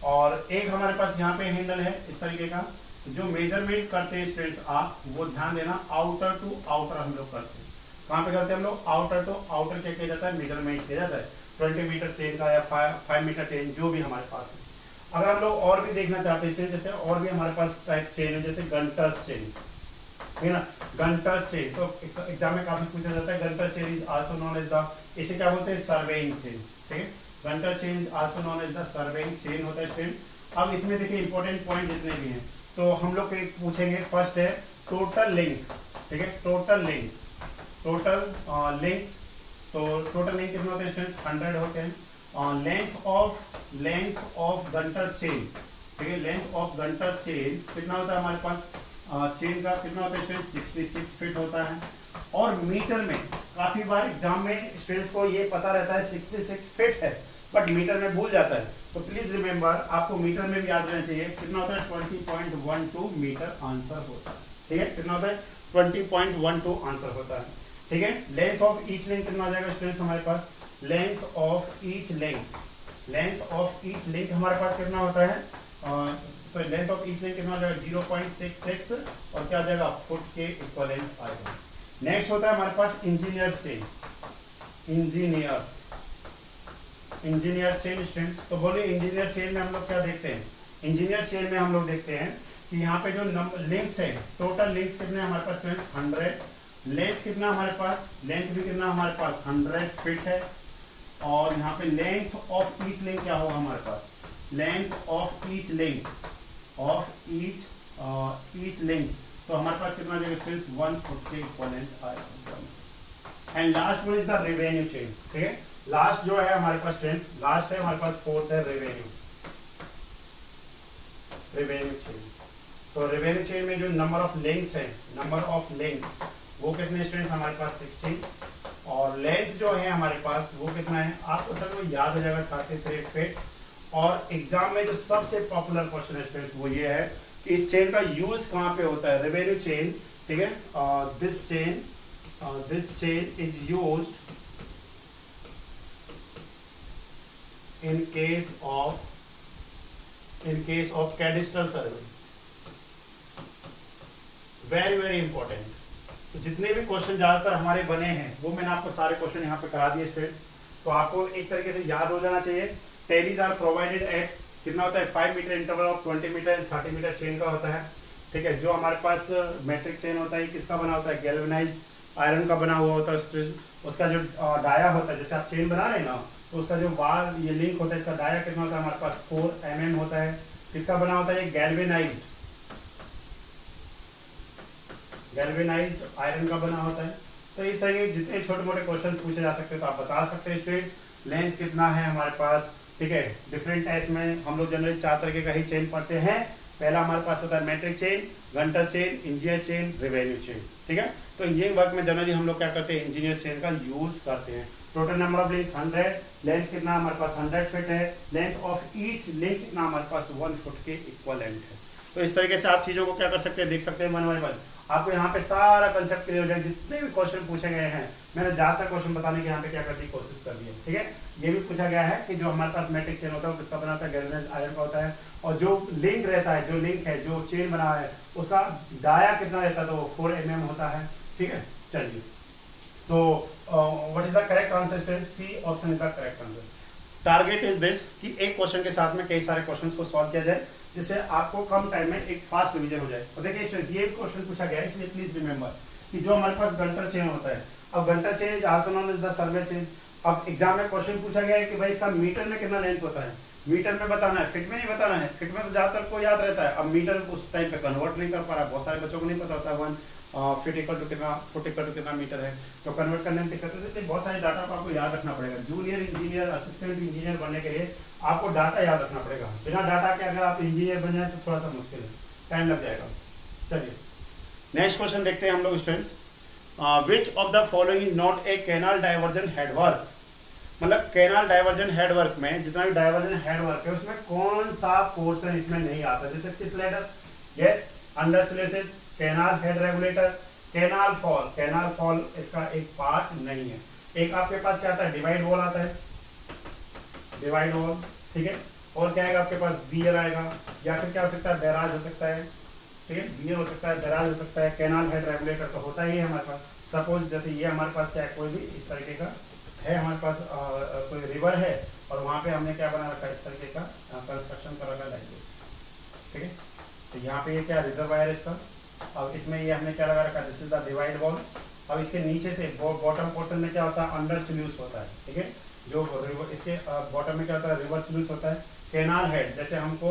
और एक हमारे पास यहाँ पे हैंडल है इस तरीके का। जो मेजरमेंट करते हैं स्टूडेंट्स आप वो ध्यान देना, आउटर टू आउटर हम लोग करते हैं। कहाँ पे करते हैं हम लोग? आउटर टू आउटर क्या किया जाता है? मेजरमेंट किया जाता है 20 मीटर चेन का या 5 मीटर चेन जो भी हमारे पास है। अगर हम लोग और भी देखना चाहते हैं जैसे और भी हमारे पास टाइप चेन है, जैसे गंटर्स चेन, ठीक है ना, गंटर्स चेन, तो एग्जाम में काफी पूछा जाता है। Gunter chain is also known as the, इसे क्या बोलते हैं? सर्वेइंग चेन, ठीक है, Gunter chain also known as the surveying chain होता है चेन। अब इसमें देखिए इंपॉर्टेंट पॉइंट जितने भी हैं तो हम लोग पूछेंगे। फर्स्ट है टोटल लेंथ, ठीक है, टोटल लेंथ, टोटल लेंथ्स, तो टोटल लेंथ कितने होते हैं स्टूडेंट्स? 100 होते हैं। लेंथ ऑफ गंटर चेन, ठीक है, लेंथ ऑफ गंटर चेन कितना होता है हमारे पास? चेन का कितना होता है स्टूडेंट्स? 66 फीट होता है। और मीटर में काफी बार एग्जाम में स्टूडेंट्स को ये पता रहता है 66 फीट है, बट मीटर में भूल जाता है। तो प्लीज रिमेंबर, आपको मीटर में भी याद रहना चाहिए कितना होता है? 20.12 मीटर आंसर होता है, ठीक है, कितना होता है? 20.12 आंसर होता है, ठीक है। लेंथ ऑफ ईच लिंक कितना आ जाएगा स्टूडेंट्स हमारे पास? Length of each link, length of each link हमारे पास कितना होता है? Sorry length of each link कितना हो जाएगा? 0.66, और क्या आ जाएगा? फुट के इक्विवेलेंट आएगा। नेक्स्ट होता है हमारे पास engineer's chain, engineer chain students. तो बोलिए इंजीनियर चेन में हम लोग क्या देखते हैं? इंजीनियर चेन में हम लोग देखते हैं कि यहाँ पे जो लिंक्स है, टोटल लिंक्स कितने हमारे पास स्टूडेंट्स? 100। लेंथ कितना हमारे पास? लेंथ भी कितना हमारे पास? 100 फीट है। और यहाँ पे लेंथ ऑफ ईच लिंक क्या होगा हमारे पास? Length of each link, of each link, तो हमारे पास कितना जाएगा स्टूडेंट्स? 1 फुट के इक्विवेलेंट आएगा। And last one is the revenue chain, ठीक है, लास्ट जो है हमारे पास स्टूडेंट्स, लास्ट है हमारे पास फोर्थ है रेवेन्यू चेन। तो रेवेन्यू चेन में जो नंबर ऑफ लिंक्स है, नंबर ऑफ लिंक्स वो कितने स्टूडेंट्स हमारे पास? 16। और लेंथ जो है हमारे पास वो कितना है? आपको सर वो याद हो जाएगा 33 फीट। और एग्जाम में जो सबसे पॉपुलर क्वेश्चन है स्टूडेंट्स वो ये है कि इस चेन का यूज कहाँ पे होता है? रेवेन्यू चेन, ठीक है, this chain is used in case of cadastral survey, very important। तो जितने भी क्वेश्चन ज्यादातर हमारे बने हैं वो मैंने आपको सारे क्वेश्चन यहाँ पे करा दिए स्टूडेंट, तो आपको एक तरीके से याद हो जाना चाहिए। टेलीज आर प्रोवाइडेड एट कितना होता है? 5 metre interval of 20 metre 30 metre chain का होता है, ठीक है। जो हमारे पास मैट्रिक चेन होता है किसका बना होता है? गैल्वेनाइज्ड आयरन का बना हुआ होता है। उसका जो डाया होता है, जैसे आप चेन बना रहे हैं ना, तो उसका जो बार ये लिंक होता है इसका डाया कितना होता है हमारे पास? 4 mm होता है। किसका बना होता है? ये गैल्वेनाइज्ड आयरन का बना होता है। तो इस तरह के जितने छोटे मोटे क्वेश्चन पूछे जा सकते हैं तो आप बता सकते हैं स्टूडेंट। लेंथ कितना है हमारे पास, ठीक है। डिफरेंट टाइप में हम लोग जनरली 4 तरीके का ही चेन पढ़ते हैं। पहला हमारे पास होता है metric chain, Gunter chain, engineer chain, revenue chain, ठीक है। तो इंजीनियरिंग वर्क में जनरली हम लोग क्या करते हैं, इंजीनियर चेन का यूज करते हैं। Total number of links 100, length कितना हमारे पास 100 फीट है, लेंथ ऑफ ईच लिंक कितना हमारे पास 1 फुट के इक्वलेंट है। तो इस तरीके से आप चीजों को क्या कर सकते हैं, देख सकते हैं वन बाय वन। आपको यहाँ पे सारा कंसेप्ट क्लियर हो जाएगा। जितने भी क्वेश्चन पूछे गए हैं मैंने ज्यादातर क्वेश्चन बताने की यहाँ पे क्या करने की कोशिश कर दी है, ठीक है। ये भी पूछा गया है कि जो हमारे पास मैट्रिक चेन होता है वो किसका बना होता है, गैल्वेनाइज्ड आयरन का होता है। और जो लिंक रहता है, जो लिंक है, जो चेन बना है उसका डाया कितना रहता है, तो 4 mm होता है, ठीक है। चलिए, तो what is the correct answer students, C option is the correct answer. Target is this कि एक क्वेश्चन के साथ में कई सारे क्वेश्चंस को सॉल्व किया जाए, जिससे आपको कम टाइम में एक फास्ट रिवीजन हो जाए। और देखिए स्टूडेंट्स, ये क्वेश्चन पूछा गया है, इसलिए प्लीज रिमेंबर कि जो हमारे पास गंटर चेन होता है, अब Gunter chain is also known as the survey chain. अब एग्जाम में क्वेश्चन पूछा गया है कि भाई इसका मीटर में कितना लेंथ होता है, मीटर में बताना है, फिट में नहीं बताना है। फिट में तो ज्यादातर को याद रहता है, अब मीटर उस टाइम पे कन्वर्ट नहीं कर पा रहा, बहुत सारे बच्चों को नहीं पता होता 1 फीट इक्वल टू कितना, फुट इक्वल टू कितना मीटर है, तो कन्वर्ट करने में दिक्कत होती है। बहुत सारे डाटा को आपको याद रखना पड़ेगा। जूनियर इंजीनियर, असिस्टेंट इंजीनियर बनने के लिए आपको डाटा याद रखना पड़ेगा। बिना डाटा के अगर आप इंजीनियर बन जाए तो थोड़ा सा मुश्किल है, टाइम लग जाएगा। चलिए नेक्स्ट क्वेश्चन देखते हैं हम लोग students. Which of the following is not A canal diversion headwork. मतलब कैनाल डाइवर्जन हेडवर्क में जितना भी डाइवर्जन हेडवर्क है उसमें कौन सा पोर्शन इसमें नहीं आता, जैसे fish ladder, yes, under sluices, canal head regulator, canal fall. Canal fall इसका एक पार्ट नहीं है। एक आपके पास क्या आता है, डिवाइड वॉल आता है, डिवाइड वॉल, ठीक है। और क्या आएगा आपके पास, बियर आएगा, या फिर क्या हो सकता है, बैराज हो सकता है, ठीक है, बियर हो सकता है, बैराज हो सकता है। कैनाल हेड रेगुलेटर तो होता ही है हमारे पास। सपोज जैसे ये हमारे पास क्या है, कोई भी इस तरीके का है हमारे पास, कोई रिवर है और वहां पे हमने क्या बना रखा है, इस तरीके का कंस्ट्रक्शन कर रखा है लाइक दिस, ठीक है। तो यहाँ पे ये क्या रिजर्वायर है इसका, अब इसमें ये हमने क्या लगा रखा है, this is the divide wall. अब इसके नीचे से बॉटम पोर्शन में क्या होता है, अंडर स्लूस होता है, ठीक है। जो इसके बॉटम में क्या होता है, रिवर स्लूस होता है। कैनाल हेड, जैसे हमको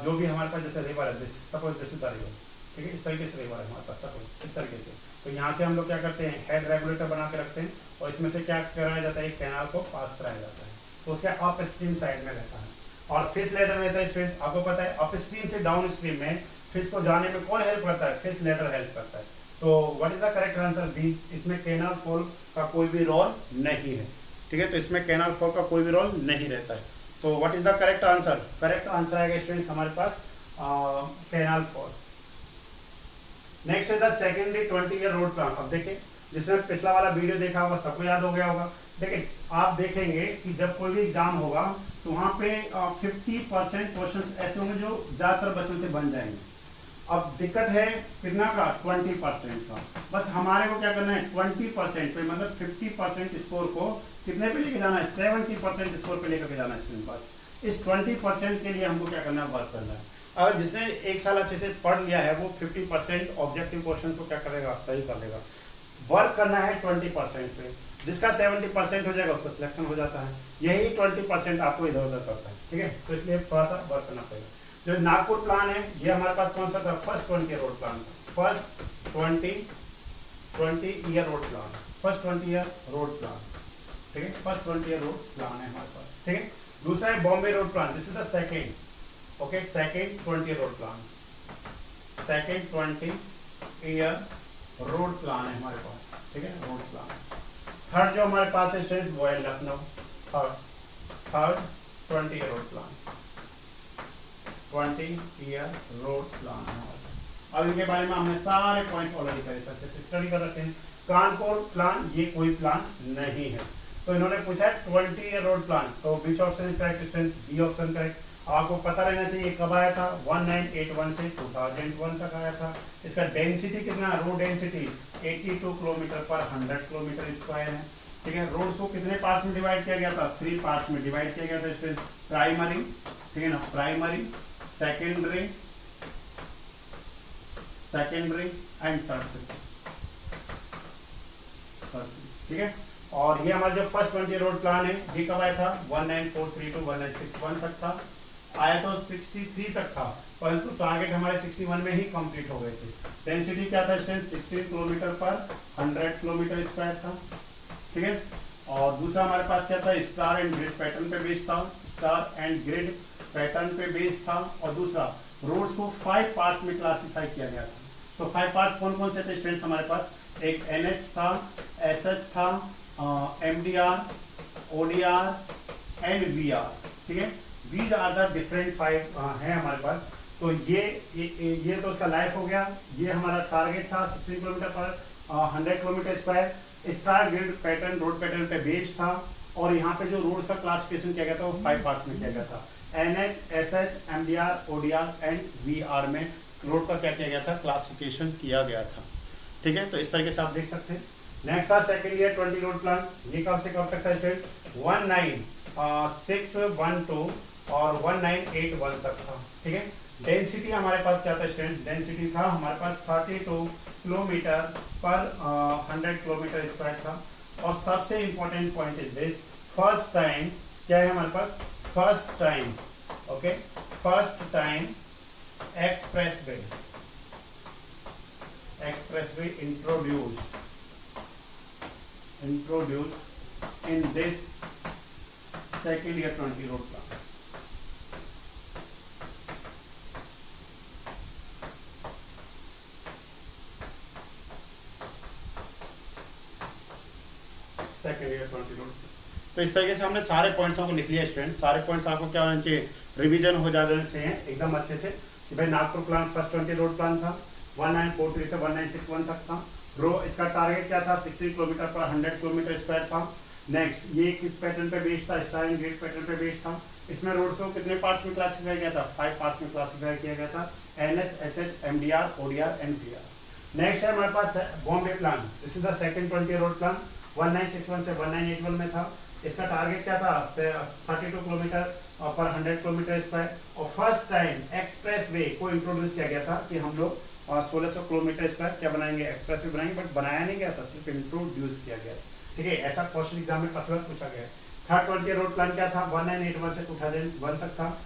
जो भी हमारे पास जैसे रिवर है, suppose this is the river, ठीक है, इस तरीके से रिवर है हमारे पास, सपोज इस तरीके से। तो यहाँ से हम लोग क्या करते हैं, हेड रेगुलेटर बना के रखते हैं और इसमें से क्या कराया जाता है, कैनाल को पास कराया जाता है, तो उसके अप स्ट्रीम साइड में रहता है। और फिश लेडर रहता है स्टूडेंट्स, आपको पता है अप स्ट्रीम से डाउन स्ट्रीम में फिश को जाने में कौन हेल्प करता है, फिश लेडर हेल्प करता है। तो what is the correct answer, B. इसमें कैनाल फॉल का कोई भी रोल नहीं है, ठीक है। तो इसमें कैनाल फॉल का कोई भी रोल नहीं रहता है। तो what is the correct answer, correct answer आएगा स्टूडेंट्स हमारे पास कैनाल फॉल। नेक्स्ट है the secondary 20 year road plan. अब देखिए, जिसने पिछला वाला वीडियो देखा होगा सबको याद हो गया होगा। देखिए आप देखेंगे कि जब कोई भी एग्जाम होगा तो वहां पे 50% क्वेश्चन ऐसे होंगे जो ज्यादातर बच्चों से बन जाएंगे। अब दिक्कत है कितना का, 20% का। बस हमारे को क्या करना है, 20% पे, मतलब 50% स्कोर को कितने पे लेके जाना है, 70% स्कोर पे लेकर के जाना है स्टूडेंट। बस इस 20% के लिए हमको क्या करना है, वर्क करना है। अगर जिसने एक साल अच्छे से पढ़ लिया है वो 50% ऑब्जेक्टिव क्वेश्चन को क्या करेगा, सही कर लेगा। वर्क करना है 20% पे, जिसका 70% हो जाएगा उसका सिलेक्शन हो जाता है। यही 20% आपको इधर उधर करता है, ठीक है। तो इसलिए थोड़ा सा वर्क करना पड़ेगा। जो नागपुर प्लान है ये हमारे पास कौन सा था, first 20 road plan, first 20 year road plan, first 20 year road plan, ठीक है। फर्स्ट 20 ईयर रोड प्लान है हमारे पास, ठीक है। दूसरा है Bombay road plan, this is the second, okay, second 20 road plan, second 20 year road plan है हमारे पास, ठीक है, रोड प्लान। थर्ड जो हमारे पास है स्टूडेंट्स वो है Lucknow, third 20 year road plan, 20 year road plan है हमारे पास। अब इनके बारे में हमने सारे पॉइंट्स ऑलरेडी करे, अच्छे से स्टडी कर रखे हैं। कानपुर प्लान ये कोई प्लान नहीं है, तो इन्होंने पूछा है 20 ईयर रोड प्लान, तो which option is correct students, B option correct. आपको पता रहना चाहिए कब आया था, 1981 से 2001 तक आया था। इसका डेंसिटी कितना, रोड डेंसिटी 82 किलोमीटर पर 100 किलोमीटर स्क्वायर है, ठीक है। रोड को कितने पार्ट्स में डिवाइड किया गया था, 3 पार्ट्स में डिवाइड किया गया था स्टूडेंट। प्राइमरी, ठीक है ना, प्राइमरी, सेकेंडरी एंड टर्शियरी, ठीक है। और ये हमारा जो फर्स्ट 20 रोड प्लान है ये कब आया था, 1943 to 1961 तक था, आया तो 63 तक था, परंतु टारगेट हमारे 61 में ही कंप्लीट हो गए थे। डेंसिटी क्या था स्टूडेंट, 16 किलोमीटर पर 100 किलोमीटर स्क्वायर था, ठीक है। और दूसरा हमारे पास क्या था, स्टार एंड ग्रिड पैटर्न पे बेस्ड था, स्टार एंड ग्रिड पैटर्न पे बेस्ड था। और दूसरा रोड्स को 5 पार्ट्स में क्लासिफाई किया गया था। तो 5 पार्ट्स कौन कौन से थे स्टूडेंट्स हमारे पास, एक NH था, SH था, MDR, ODR एंड VR, ठीक है। दीज आर द डिफरेंट 5 हैं हमारे पास। तो ये तो उसका लाइफ हो गया। ये हमारा टारगेट था 16 किलोमीटर पर 100 kilometre square. Star grid pattern road pattern पे बेस्ड था। और यहाँ पे जो रोड का क्लासिफिकेशन किया गया था वो 5 पार्ट्स में किया गया था, NH, SH, MDR, ODR and VR में रोड का क्या किया गया था, क्लासिफिकेशन किया गया था, ठीक है। तो इस तरीके से आप देख सकते हैं। नेक्स्ट था सेकंड ईयर 20 रोड प्लान। ये कब से कब तक था स्टूडेंट, 19612 और 1981 तक था, ठीक है। डेंसिटी हमारे पास क्या था स्टूडेंट, डेंसिटी था हमारे पास 32 किलोमीटर पर 100 किलोमीटर स्क्वायर था। और सबसे important point is this, first time क्या है हमारे पास, first time, okay, first time expressway introduced in this second year 20 road plan. Second year 20 road. तो इस तरीके से हमने सारे पॉइंट्सों को लिख लिया स्टूडेंट। सारे पॉइंट्स आपको क्या होना चाहिए, रिवीजन हो जाना चाहिए एकदम अच्छे से कि भाई Nagpur plan first 20 road plan था, 1943 से 1961 तक था। रो इसका टारगेट क्या था, 60 किलोमीटर पर 100 किलोमीटर स्क्वायर था। नेक्स्ट ये किस पैटर्न पे बेस्ड था, स्टार एंड ग्रिड पैटर्न पे बेस्ड था। इसमें रोड को कितने पार्ट्स में क्लासिफाई किया था, 5 पार्ट्स में क्लासिफाई किया गया था, NS, HS, MDR, ODR and VR। Next है हमारे पास Bombay plan. This is the second 20 road plan, 1961 से 1981 में था। इसका टारगेट क्या था, 32 किलोमीटर पर 100 किलोमीटर स्क्वायर। और फर्स्ट टाइम एक्सप्रेस वे को इंट्रोड्यूस किया गया था कि हम लोग 1600 किलोमीटर स्क्वायर क्या बनाएंगे, एक्सप्रेस वे बनाएंगे, बट बनाया नहीं गया था, सिर्फ इंट्रोड्यूस किया गया, ठीक है। ऐसा क्वेश्चन एग्जाम में काफी बार पूछा गया। थर्ड 20 रोड प्लान क्या था, 1981 से 2001 तक था।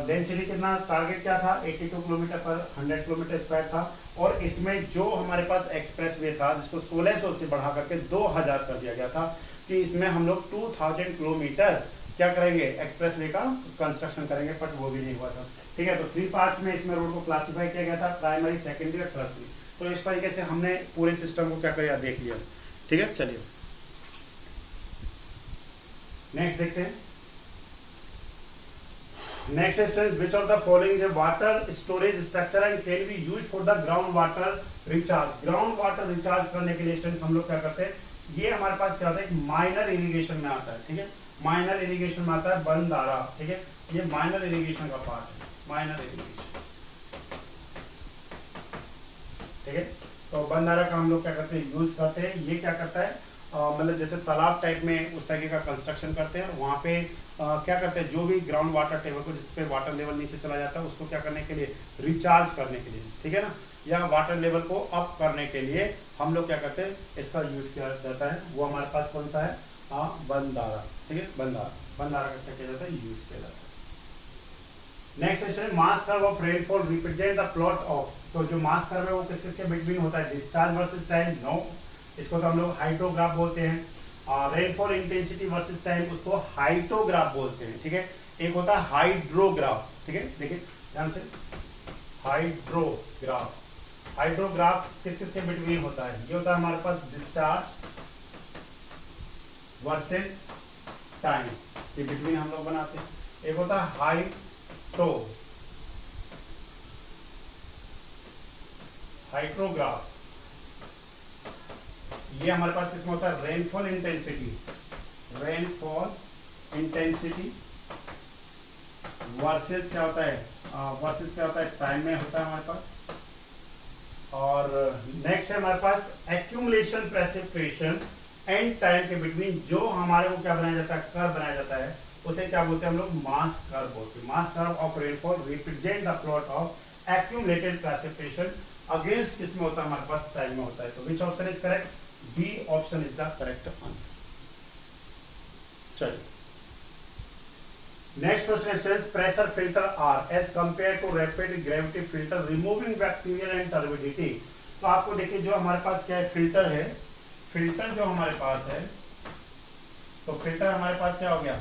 डेंसिटी कितना, टारगेट क्या था, 82 किलोमीटर पर 100 किलोमीटर स्क्वायर था। और इसमें जो हमारे पास एक्सप्रेस वे था जिसको 1600 से बढ़ा करके 2000 कर दिया गया था कि इसमें हम लोग 2000 किलोमीटर क्या करेंगे, एक्सप्रेस वे का कंस्ट्रक्शन करेंगे, बट वो भी नहीं हुआ था, ठीक है। तो 3 पार्ट्स में इसमें रोड को क्लासिफाई किया गया था, प्राइमरी, सेकेंडरी और टर्सरी। तो इस तरीके से हमने पूरे सिस्टम को क्या किया, देख लिया, ठीक है। चलिए नेक्स्ट देखते हैं। Next question, which of the following is water storage structure and can be used for the ground water recharge. Ground water recharge करने के लिए स्टूडेंट्स हम लोग क्या करते हैं, ये हमारे पास क्या होता है, माइनर इरिगेशन में आता है, ठीक है। माइनर इरिगेशन में आता है बंधारा, ठीक है। ये माइनर इरिगेशन का पार्ट है, माइनर इरिगेशन, ठीक है। तो बंधारा का हम लोग क्या करते हैं, यूज करते हैं। ये क्या करता है, मतलब जैसे तालाब टाइप में उस तरीके का कंस्ट्रक्शन करते हैं। वहाँ पे क्या करते हैं, जो भी ग्राउंड वाटर टेबल को जिस पे वाटर लेवल नीचे चला जाता है उसको क्या करने के लिए, रिचार्ज करने के लिए, ठीक है ना, या वाटर लेवल को अप करने के लिए हम लोग क्या करते हैं, इसका यूज किया जाता है। वो हमारे पास कौन सा है, बंधारा, ठीक है। बंधारा का क्या किया जाता है, यूज किया जाता है। Next question, mass curve of rainfall represent the plot of. तो जो मास कर्व है वो किस किस के बिटवीन होता है, डिस्चार्ज वर्सेस टाइम, नो, इसको तो हम लोग हाइड्रोग्राफ बोलते हैं। रेनफॉल इंटेंसिटी वर्सेस टाइम, उसको हाइड्रोग्राफ बोलते हैं, ठीक है। एक होता है हाइड्रोग्राफ, ठीक है, देखिए ध्यान से, हाइड्रोग्राफ। हाइड्रोग्राफ किस किस के बिटवीन होता है, ये होता है हमारे पास डिस्चार्ज वर्सेस टाइम, ये बिटवीन हम लोग बनाते हैं। एक होता है हाइड्रोग्राफ, ये हमारे पास किसमें होता है, रेनफॉल इंटेंसिटी वर्सेस क्या होता है, टाइम में होता है हमारे पास। और नेक्स्ट है हमारे पास एक्यूमुलेशन प्रेसिपिटेशन एंड टाइम के बिटवीन जो हमारे को क्या बनाया जाता है, कर्व बनाया जाता है, उसे क्या बोलते हैं हम लोग, मास कर्व बोलते हैं। मास curve of rainfall represent the plot of accumulated precipitation against किसमें होता है, हमारे पास टाइम में होता है। तो which option is correct, B option is the correct answer. चलिए next question is, pressure filter are as compared to rapid gravity filter removing bacterial and turbidity. तो आपको देखिए जो हमारे पास क्या है, फिल्टर है, फिल्टर जो हमारे पास है तो फिल्टर हमारे पास क्या हो गया,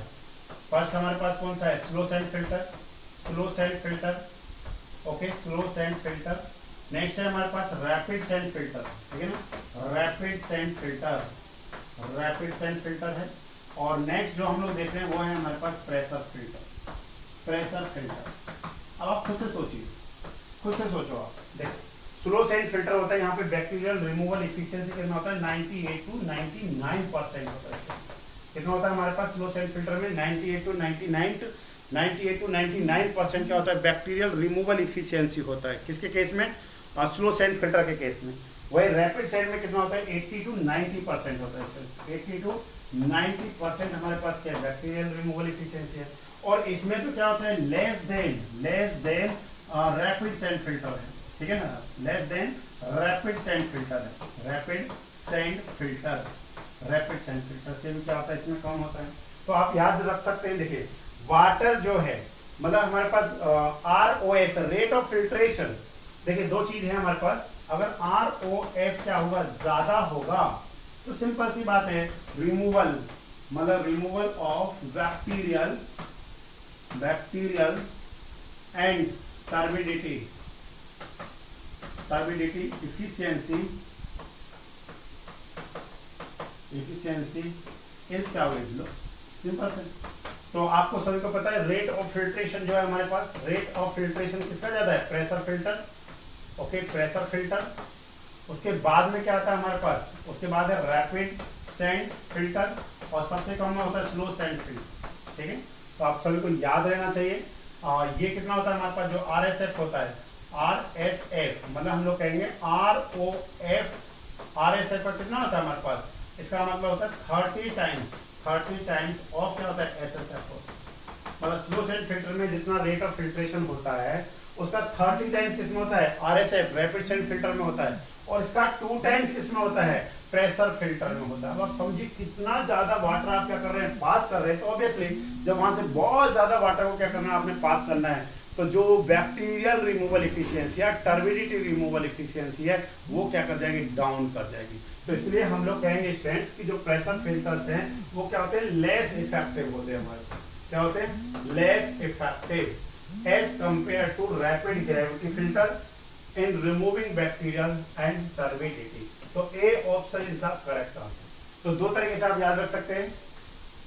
फर्स्ट हमारे पास कौन सा है, slow sand filter, slow sand filter, okay slow sand filter. Next है हमारे पास रैपिड सैंड फिल्टर, ठीक है ना, rapid sand filter, rapid sand filter है। और नेक्स्ट जो हम लोग देख रहे हैं वो है हमारे पास प्रेशर फिल्टर, प्रेशर फिल्टर। अब आप खुद से सोचिए, खुद से सोचो आप, देखो स्लो सैंड फिल्टर होता है, यहाँ पे बैक्टीरियल रिमूवल इफिशियंसी कितना होता है, 98 to 99% होता है। कितना होता है हमारे पास स्लो सैंड फिल्टर में, 98 to 99% क्या होता है, बैक्टीरियल रिमूवल इफिशियंसी होता है। किसके केस में, स्लो सैंड फिल्टर के केस में। वही रैपिड सैंड में कितना होता है, 80 to 90% होता है। 80 to 90% हमारे पास क्या है, बैक्टीरियल रिमूवल इफिशियंसी है। और इसमें तो क्या होता है, less than rapid sand filter है, ठीक है ना, less than rapid sand filter है, rapid sand filter, rapid sand filter से भी क्या होता है, इसमें कम होता है। तो आप याद रख सकते हैं, देखिए वाटर जो है, मतलब हमारे पास ROF रेट ऑफ फिल्ट्रेशन, देखिए दो चीज है हमारे पास, अगर ROF क्या होगा, ज्यादा होगा, तो सिंपल सी बात है, रिमूवल, मतलब removal of bacterial and turbidity efficiency is क्या होगा, इज लो, सिंपल से। तो आपको सभी को पता है रेट ऑफ फिल्ट्रेशन जो है हमारे पास, रेट ऑफ फिल्ट्रेशन किसका ज्यादा है, pressure filter, okay pressure filter. उसके बाद में क्या आता है हमारे पास, उसके बाद है रैपिड सैंड फिल्टर, और सबसे कम में होता है स्लो सैंड फिल्टर, ठीक है। तो आप सभी को याद रहना चाहिए। ये कितना होता है हमारे पास, जो RSF होता है, RSF मतलब हम लोग कहेंगे ROF, RSF पर कितना होता है हमारे पास, इसका मतलब होता है 30 टाइम्स ऑफ क्या होता है, SSF होता है। मतलब स्लो सैंड फिल्टर में जितना रेट ऑफ फिल्ट्रेशन होता है उसका 30 टाइम्स किसमें होता है, RSF रैपिड सैंड फिल्टर में होता है, और इसका 2 टाइम्स किसमें होता है, प्रेशर फिल्टर में होता है। अब आप समझिए कितना ज्यादा वाटर आप क्या कर रहे हैं, पास कर रहे हैं। तो ऑब्वियसली जब वहां से बहुत ज्यादा वाटर को क्या करना है, आपने पास करना है, तो जो बैक्टीरियल रिमूवल इफिशियंसी या टर्बिडिटी रिमूवल इफिशियंसी है वो क्या कर जाएगी, डाउन कर जाएगी। तो इसलिए हम लोग कहेंगे स्टूडेंट्स कि जो प्रेशर फिल्टर्स हैं वो क्या होते हैं, लेस इफेक्टिव होते हैं हमारे, क्या होते हैं, less effective as compared to rapid gravity filter in removing bacterial and turbidity. तो A option is the correct answer. तो दो तरीके से आप याद रख सकते हैं,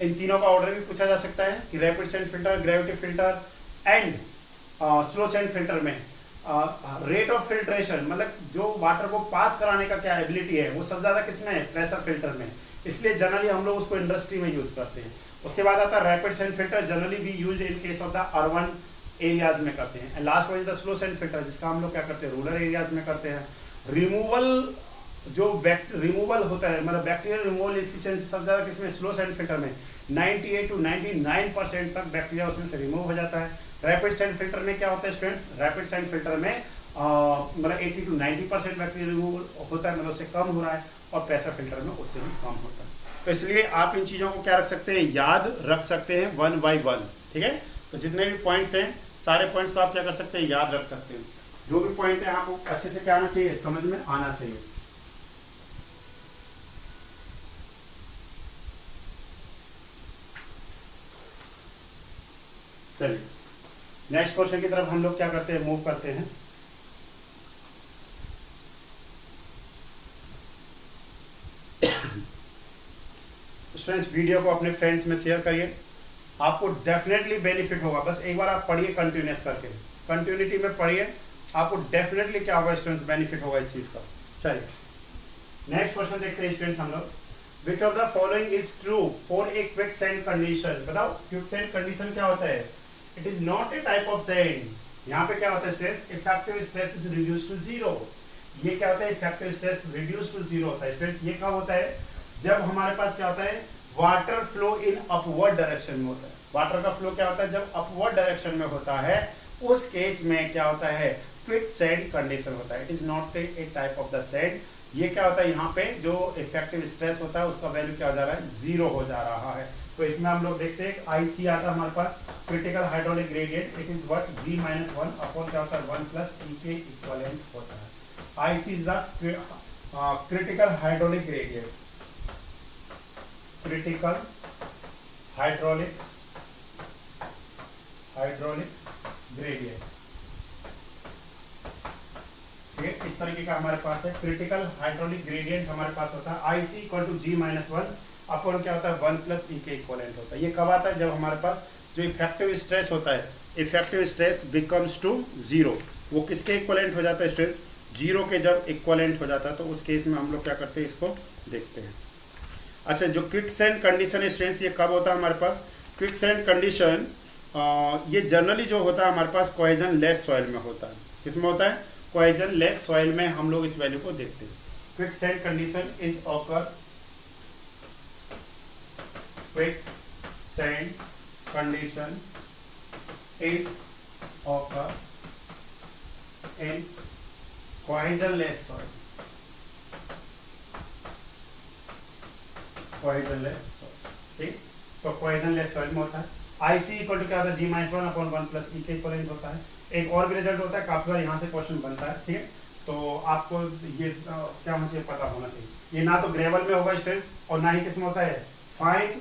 इन तीनों का ऑर्डर भी पूछा जा सकता है कि rapid sand filter, gravity filter and slow sand filter में रेट ऑफ फिल्ट्रेशन, मतलब जो वाटर को पास कराने का क्या एबिलिटी है वो सबसे ज्यादा किसमें है, प्रेशर फिल्टर में। इसलिए जनरली हम लोग उसको इंडस्ट्री में यूज करते हैं। उसके बाद आता है रैपिड सैंड फिल्टर, जनरली भी use in case of the urban areas में करते हैं। And last one is the slow sand filter, जिसका हम लोग क्या करते हैं, रूरल एरियाज में करते हैं। रिमूवल जो रिमूवल होता है, मतलब बैक्टीरियल रिमूवल एफिशिएंसी सबसे ज्यादा किसमें, स्लो सैंड फिल्टर में 98 to 99% तक बैक्टीरिया उसमें से रिमूव हो जाता है। रैपिड सैंड फिल्टर में क्या होता है स्टूडेंट्स, रैपिड सैंड फिल्टर में मतलब 80 to 90% बैक्टीरिया रिमूव होता है, मतलब उससे कम हो रहा है, और प्रेशर फिल्टर में उससे भी कम होता है। तो इसलिए आप इन चीजों को क्या रख सकते हैं, याद रख सकते हैं 1 by 1, ठीक है। तो जितने भी पॉइंट्स हैं सारे पॉइंट्स को आप क्या कर सकते हैं, याद रख सकते हैं। जो भी पॉइंट है आपको अच्छे से क्या आना चाहिए, समझ में आना चाहिए। चलिए नेक्स्ट क्वेश्चन की तरफ हम लोग क्या करते हैं, मूव करते हैं। स्टूडेंट्स वीडियो को अपने फ्रेंड्स में शेयर करिए, आपको डेफिनेटली बेनिफिट होगा। बस एक बार आप पढ़िए कंटिन्यूस करके, कंटिन्यूटी में पढ़िए, आपको डेफिनेटली क्या होगा स्टूडेंट्स, बेनिफिट होगा इस चीज का। चलिए नेक्स्ट क्वेश्चन देखते हैं स्टूडेंट्स हम लोग। Which of the following is true for a quick sand condition. बताओ क्विक सैंड कंडीशन क्या होता है, it is not a type of sand. यहाँ पे क्या होता है students, effective stress is reduce to zero. ये क्या होता है, effective stress reduce to zero होता है स्टूडेंट्स। ये कब होता है, जब हमारे पास क्या होता है, water flow in upward direction में होता है। वाटर का फ्लो क्या होता है, जब अपवर्ड डायरेक्शन में होता है, उस केस में क्या होता है, क्विक सैंड कंडीशन होता है। It is not a type of the sand. ये क्या होता है, यहाँ पे जो इफेक्टिव स्ट्रेस होता है उसका वैल्यू क्या हो जा रहा है, जीरो हो जा रहा है। तो इसमें हम लोग देखते हैं आईसी आता है हमारे पास, critical hydraulic gradient, it is what G-1 upon क्या होता है 1 प्लस E के इक्विवेलेंट होता है। IC is the critical hydraulic gradient, critical hydraulic gradient. ठीक है, इस तरीके का हमारे पास है क्रिटिकल हाइड्रोलिक ग्रेडियंट हमारे पास होता है IC equal to G-1 upon क्या होता है 1 प्लस E के इक्वलेंट होता है। ये कब आता है? जब हमारे पास जो इफेक्टिव स्ट्रेस होता है, इफेक्टिव स्ट्रेस बिकम्स टू 0। वो किसके इक्वलेंट हो जाता है? स्ट्रेस 0 के जब इक्वलेंट हो जाता है तो उस केस में हम लोग क्या करते हैं, इसको देखते हैं। अच्छा, जो क्विकसैंड कंडीशन स्ट्रेस ये कब होता है हमारे पास? क्विकसैंड कंडीशन ये जनरली जो होता है हमारे पास कोहेजन लेस सॉइल में होता है। किसमें होता है? कोहेजन लेस सॉइल में हम लोग इस वैल्यू को देखते हैं। Quicksand condition is occur, quicksand condition is occur in cohesion less soil, cohesion less soil. ठीक, तो कोहेजन लेस सॉइल में होता है IC इक्वल टू क्या होता है G-1 अपॉन 1 प्लस E के इक्वलेंट होता है। एक और भी रिजल्ट होता है, काफी बार यहाँ से क्वेश्चन बनता है। ठीक है, तो आपको ये क्या मुझे पता होना चाहिए, ये ना तो ग्रेवल में होगा स्ट्रेस और ना ही किसमें होता है, फाइन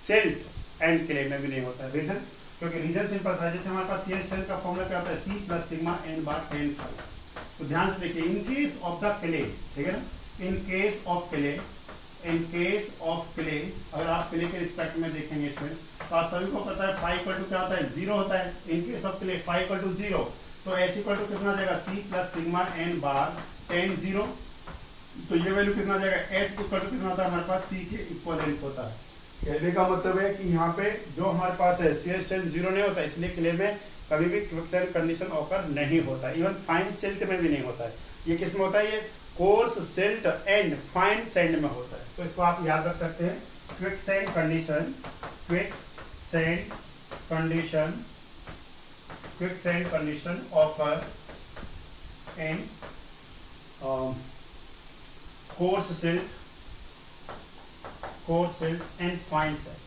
सिल्ट एंड क्ले में भी नहीं होता है। रीजन, क्योंकि रीजन सिंपल सा है। जैसे हमारे पास शियर स्ट्रेंथ का फॉर्मूला क्या होता है, C प्लस सिग्मा n बार 10 तो ध्यान से देखिए, इन केस ऑफ द क्ले, ठीक है ना, इन case of clay, in case of clay, अगर आप क्ले के रिस्पेक्ट में देखेंगे इसमें तो आप सभी को पता है फाई इक्वल टू क्या होता है, 0 होता है। In case of clay phi equal to 0, तो S इक्वल टू कितना जाएगा, C प्लस सिग्मा n बार 10 0। तो ये वैल्यू कितना जाएगा, S इक्वल टू कितना होता है हमारे पास, C के इक्वलेंट होता है। कहने का मतलब है कि यहाँ पे जो हमारे पास है शियर स्ट्रेंथ 0 नहीं होता, इसलिए क्ले में कभी भी क्विकसैंड कंडीशन ऑकर नहीं होता, इवन फाइन सिल्ट में भी नहीं होता है। ये किस में होता है, ये course silt and fine sand में होता है। तो इसको आप याद रख सकते हैं, quicksand condition, quicksand condition, quicksand condition occur in course silt and fine sand,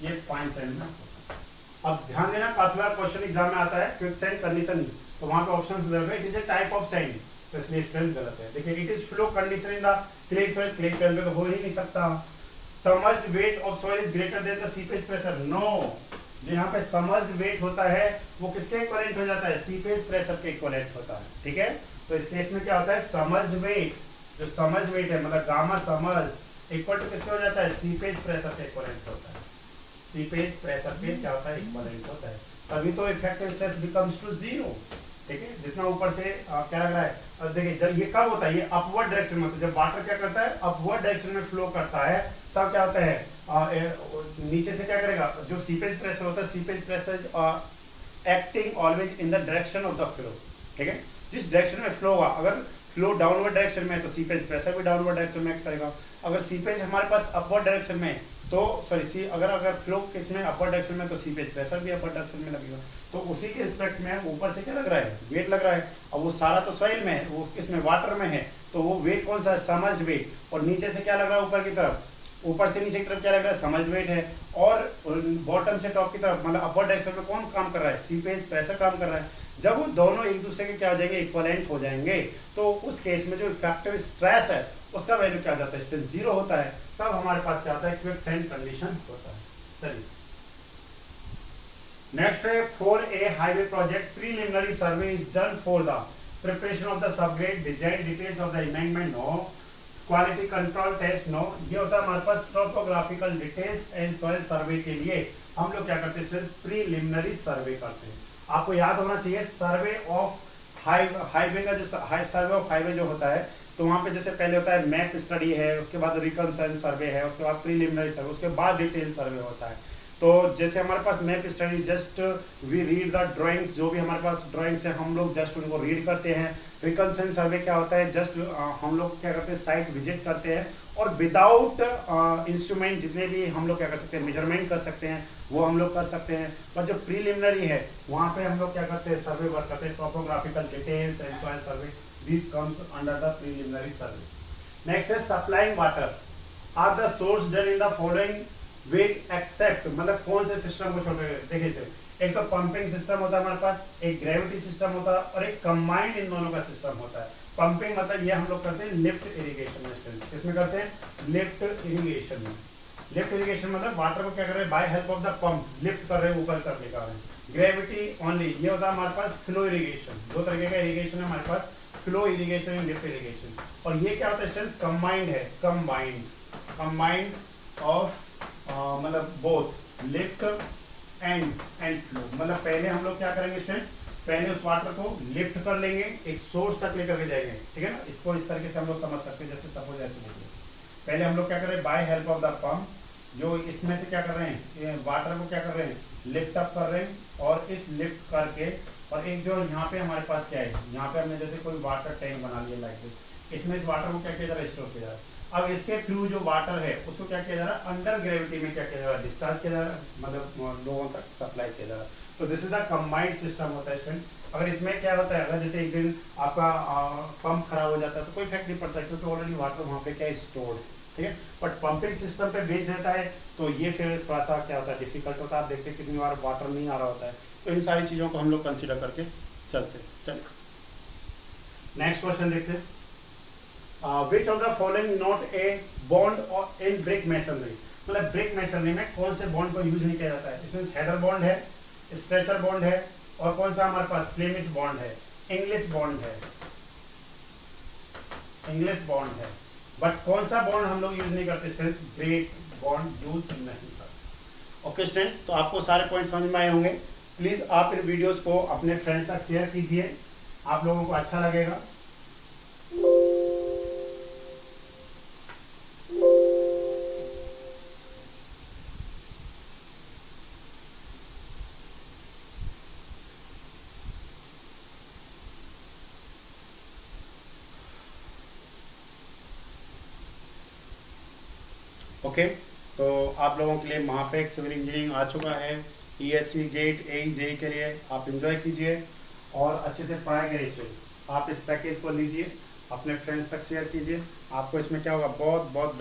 ये फाइन सैंड में होता है। अब ध्यान देना, काफी बार क्वेश्चन एग्जाम में आता है क्विकसैंड कंडीशन, तो वहां पे ऑप्शन दिया है it is a type of sand, तो इसलिए स्ट्रेंथ गलत है। देखिए, it is flow condition in the clay soil, clay soil में तो हो ही नहीं सकता। Submerged weight of soil is greater than the seepage pressure, no. जो यहाँ पे सबमर्ज्ड वेट होता है वो किसके इक्विवेलेंट हो जाता है, सीपेज प्रेशर के इक्विवेलेंट होता है। ठीक है, तो इस केस में क्या होता है, सबमर्ज्ड वेट, जो सबमर्ज्ड वेट है मतलब गामा सबमर्ज्ड इक्वल टू किसके हो जाता है, सीपेज प्रेशर के इक्विवेलेंट होता है। सीपेज प्रेशर के क्या होता है, इक्विवेलेंट होता है। तभी तो इफेक्टिव स्ट्रेस बिकम्स टू 0। ठीक है, जितना ऊपर से क्या लग रहा है, अब देखिए जब ये कब होता है, ये अपवर्ड डायरेक्शन में, तो जब वाटर क्या करता है, अपवर्ड डायरेक्शन में फ्लो करता है, तब क्या होता है, नीचे से क्या करेगा, जो सीपेज प्रेशर होता है, seepage pressure acting always in the direction of the flow. ठीक है, जिस डायरेक्शन में फ्लो होगा, अगर फ्लो डाउनवर्ड डायरेक्शन में है तो सीपेज प्रेशर भी डाउनवर्ड डायरेक्शन में एक्ट करेगा। अगर सीपेज हमारे पास अपवर्ड डायरेक्शन में तो सॉरी अगर फ्लो किसमें अपवर्ड डायरेक्शन में, तो सीपेज प्रेशर भी अपवर्ड डायरेक्शन में लगेगा। तो उसी के रिस्पेक्ट में ऊपर से क्या लग रहा है, वेट लग रहा है। अब वो सारा तो सॉइल में है, वो किसमें, वाटर में है, तो वो वेट कौन सा है, सबमर्ज्ड वेट। और नीचे से क्या लग रहा है, ऊपर की तरफ, ऊपर से नीचे की तरफ क्या लग रहा है, सबमर्ज्ड वेट है। और बॉटम से टॉप की तरफ मतलब अपवर्ड डायरेक्शन में कौन काम कर रहा है, सीपेज प्रेशर काम कर रहा है। जब वो दोनों एक दूसरे के क्या हो जाएंगे, इक्विवेलेंट हो जाएंगे, तो उस केस में जो इफेक्टिव स्ट्रेस है उसका वैल्यू क्या जाता है, स्ट्रेस 0 होता है। तब हमारे पास क्या होता है, क्विकसैंड कंडीशन होता है। चलिए नेक्स्ट है, for a highway project preliminary survey is done for the preparation of the subgrade design details of the embankment, no quality control test, no. ये होता है हमारे पास topographical details and soil survey के लिए हम लोग क्या करते हैं, प्रीलिमिनरी सर्वे करते हैं। आपको याद होना चाहिए, सर्वे ऑफ हाईवे का जो सर्वे ऑफ हाईवे जो होता है, तो वहां पे जैसे पहले होता है मैप स्टडी है, उसके बाद रिकंस्ट्रक्शन सर्वे है, उसके बाद प्रीलिमिनरी सर्वे, उसके बाद डिटेल सर्वे होता है। तो जैसे हमारे पास map study, just we read the drawings, जो भी हमारे पास ड्राइंग्स है हम लोग जस्ट उनको रीड करते हैं। रिकंस्ट्रक्शन सर्वे क्या होता है, जस्ट हम लोग क्या करते हैं, साइट विजिट करते हैं और विदाउट इंस्ट्रूमेंट जितने भी हम लोग क्या कर सकते हैं, मेजरमेंट कर सकते हैं, वो हम लोग कर सकते हैं। पर जो प्रीलिमिनरी है वहाँ पे हम लोग क्या करते हैं, सर्वे वर्क करते हैं, topographical details and soil survey, this comes under the preliminary survey. Next है supplying water are the source done in the following ways except, मतलब कौन से सिस्टम को छोड़, देखिए एक तो पंपिंग सिस्टम होता है हमारे पास, एक ग्रेविटी सिस्टम होता है और एक कंबाइंड इन दोनों का सिस्टम होता है। पंपिंग मतलब ये हम लोग करते हैं लिफ्ट इरिगेशन में, किसमें करते हैं, लिफ्ट इरिगेशन में। लिफ्ट इरिगेशन मतलब वाटर को क्या कर रहे हैं, by help of the pump lift कर रहे हैं, ऊपर कर लेकर आ रहे हैं। ग्रेविटी ओनली, ये होता है हमारे पास फ्लो इरिगेशन। दो तरीके का इरिगेशन है हमारे पास, flow irrigation and lift irrigation. और ये क्या होता है स्टूडेंट्स, कंबाइंड है, कंबाइंड ऑफ मतलब बोथ लिफ्ट एंड फ्लो। मतलब पहले हम लोग क्या करेंगे स्टूडेंट्स, पहले उस वाटर को लिफ्ट कर लेंगे, एक सोर्स तक लेकर के जाएंगे, ठीक है ना। इसको इस तरीके से हम लोग समझ सकते हैं, जैसे सपोज ऐसे देखिए, पहले हम लोग क्या कर रहे हैं, by help of the pump, जो इसमें से क्या कर रहे हैं, ये वाटर को क्या कर रहे हैं, लिफ्ट अप कर रहे हैं, और इस लिफ्ट करके, और एक जो यहाँ पे हमारे पास क्या है, यहाँ पे हमने जैसे कोई वाटर टैंक बना लिया लाइक दिस, इसमें इस वाटर को क्या किया जा रहा है, स्टोर किया जा रहा है। अब इसके थ्रू जो वाटर है उसको क्या किया जा रहा है, अंडर ग्रेविटी में क्या किया जा रहा है, डिस्चार्ज किया जा रहा है, मतलब लोगों तक सप्लाई किया जा रहा है। तो this is the combined system होता है स्टूडेंट। अगर इसमें क्या होता है, अगर जैसे एक दिन आपका पंप खराब हो जाता है तो कोई इफेक्ट नहीं पड़ता, क्योंकि ऑलरेडी वाटर वहाँ पे क्या है, स्टोर्ड, ठीक है। बट पंपिंग सिस्टम पे बेच देता है तो ये फिर थोड़ा सा क्या होता है, डिफिकल्ट होता है। आप देखते हैं कितनी बार वाटर नहीं आ रहा होता है। तो इन सारी चीज़ों को हम लोग कंसिडर करके चलते हैं। चलिए नेक्स्ट क्वेश्चन देखते हैं। विच of the following not a bond in brick masonry, मतलब ब्रिक मेसनरी में कौन से बॉन्ड को यूज नहीं किया जाता है। इसमें हेडर बॉन्ड है, स्ट्रेचर बॉन्ड है, और कौन सा हमारे पास फ्लेमिश बॉन्ड है, इंग्लिश बॉन्ड है, इंग्लिश बॉन्ड है। बट कौन सा बॉन्ड हम लोग यूज नहीं करते स्टूडेंट्स, ब्रेक बॉन्ड यूज नहीं करते। ओके स्टूडेंट्स, तो आपको सारे पॉइंट समझ में आए होंगे। प्लीज आप इन वीडियोस को अपने फ्रेंड्स तक शेयर कीजिए, आप लोगों को अच्छा लगेगा। ओके तो आप लोगों के लिए महापेक सिविल इंजीनियरिंग आ चुका है। ईएससी गेट ए जे के लिए आप एंजॉय कीजिए और अच्छे से पढ़ाई करिए स्टूडेंट्स। आप इस पैकेज को लीजिए, अपने फ्रेंड्स तक शेयर कीजिए, आपको इसमें क्या होगा, बहुत बहुत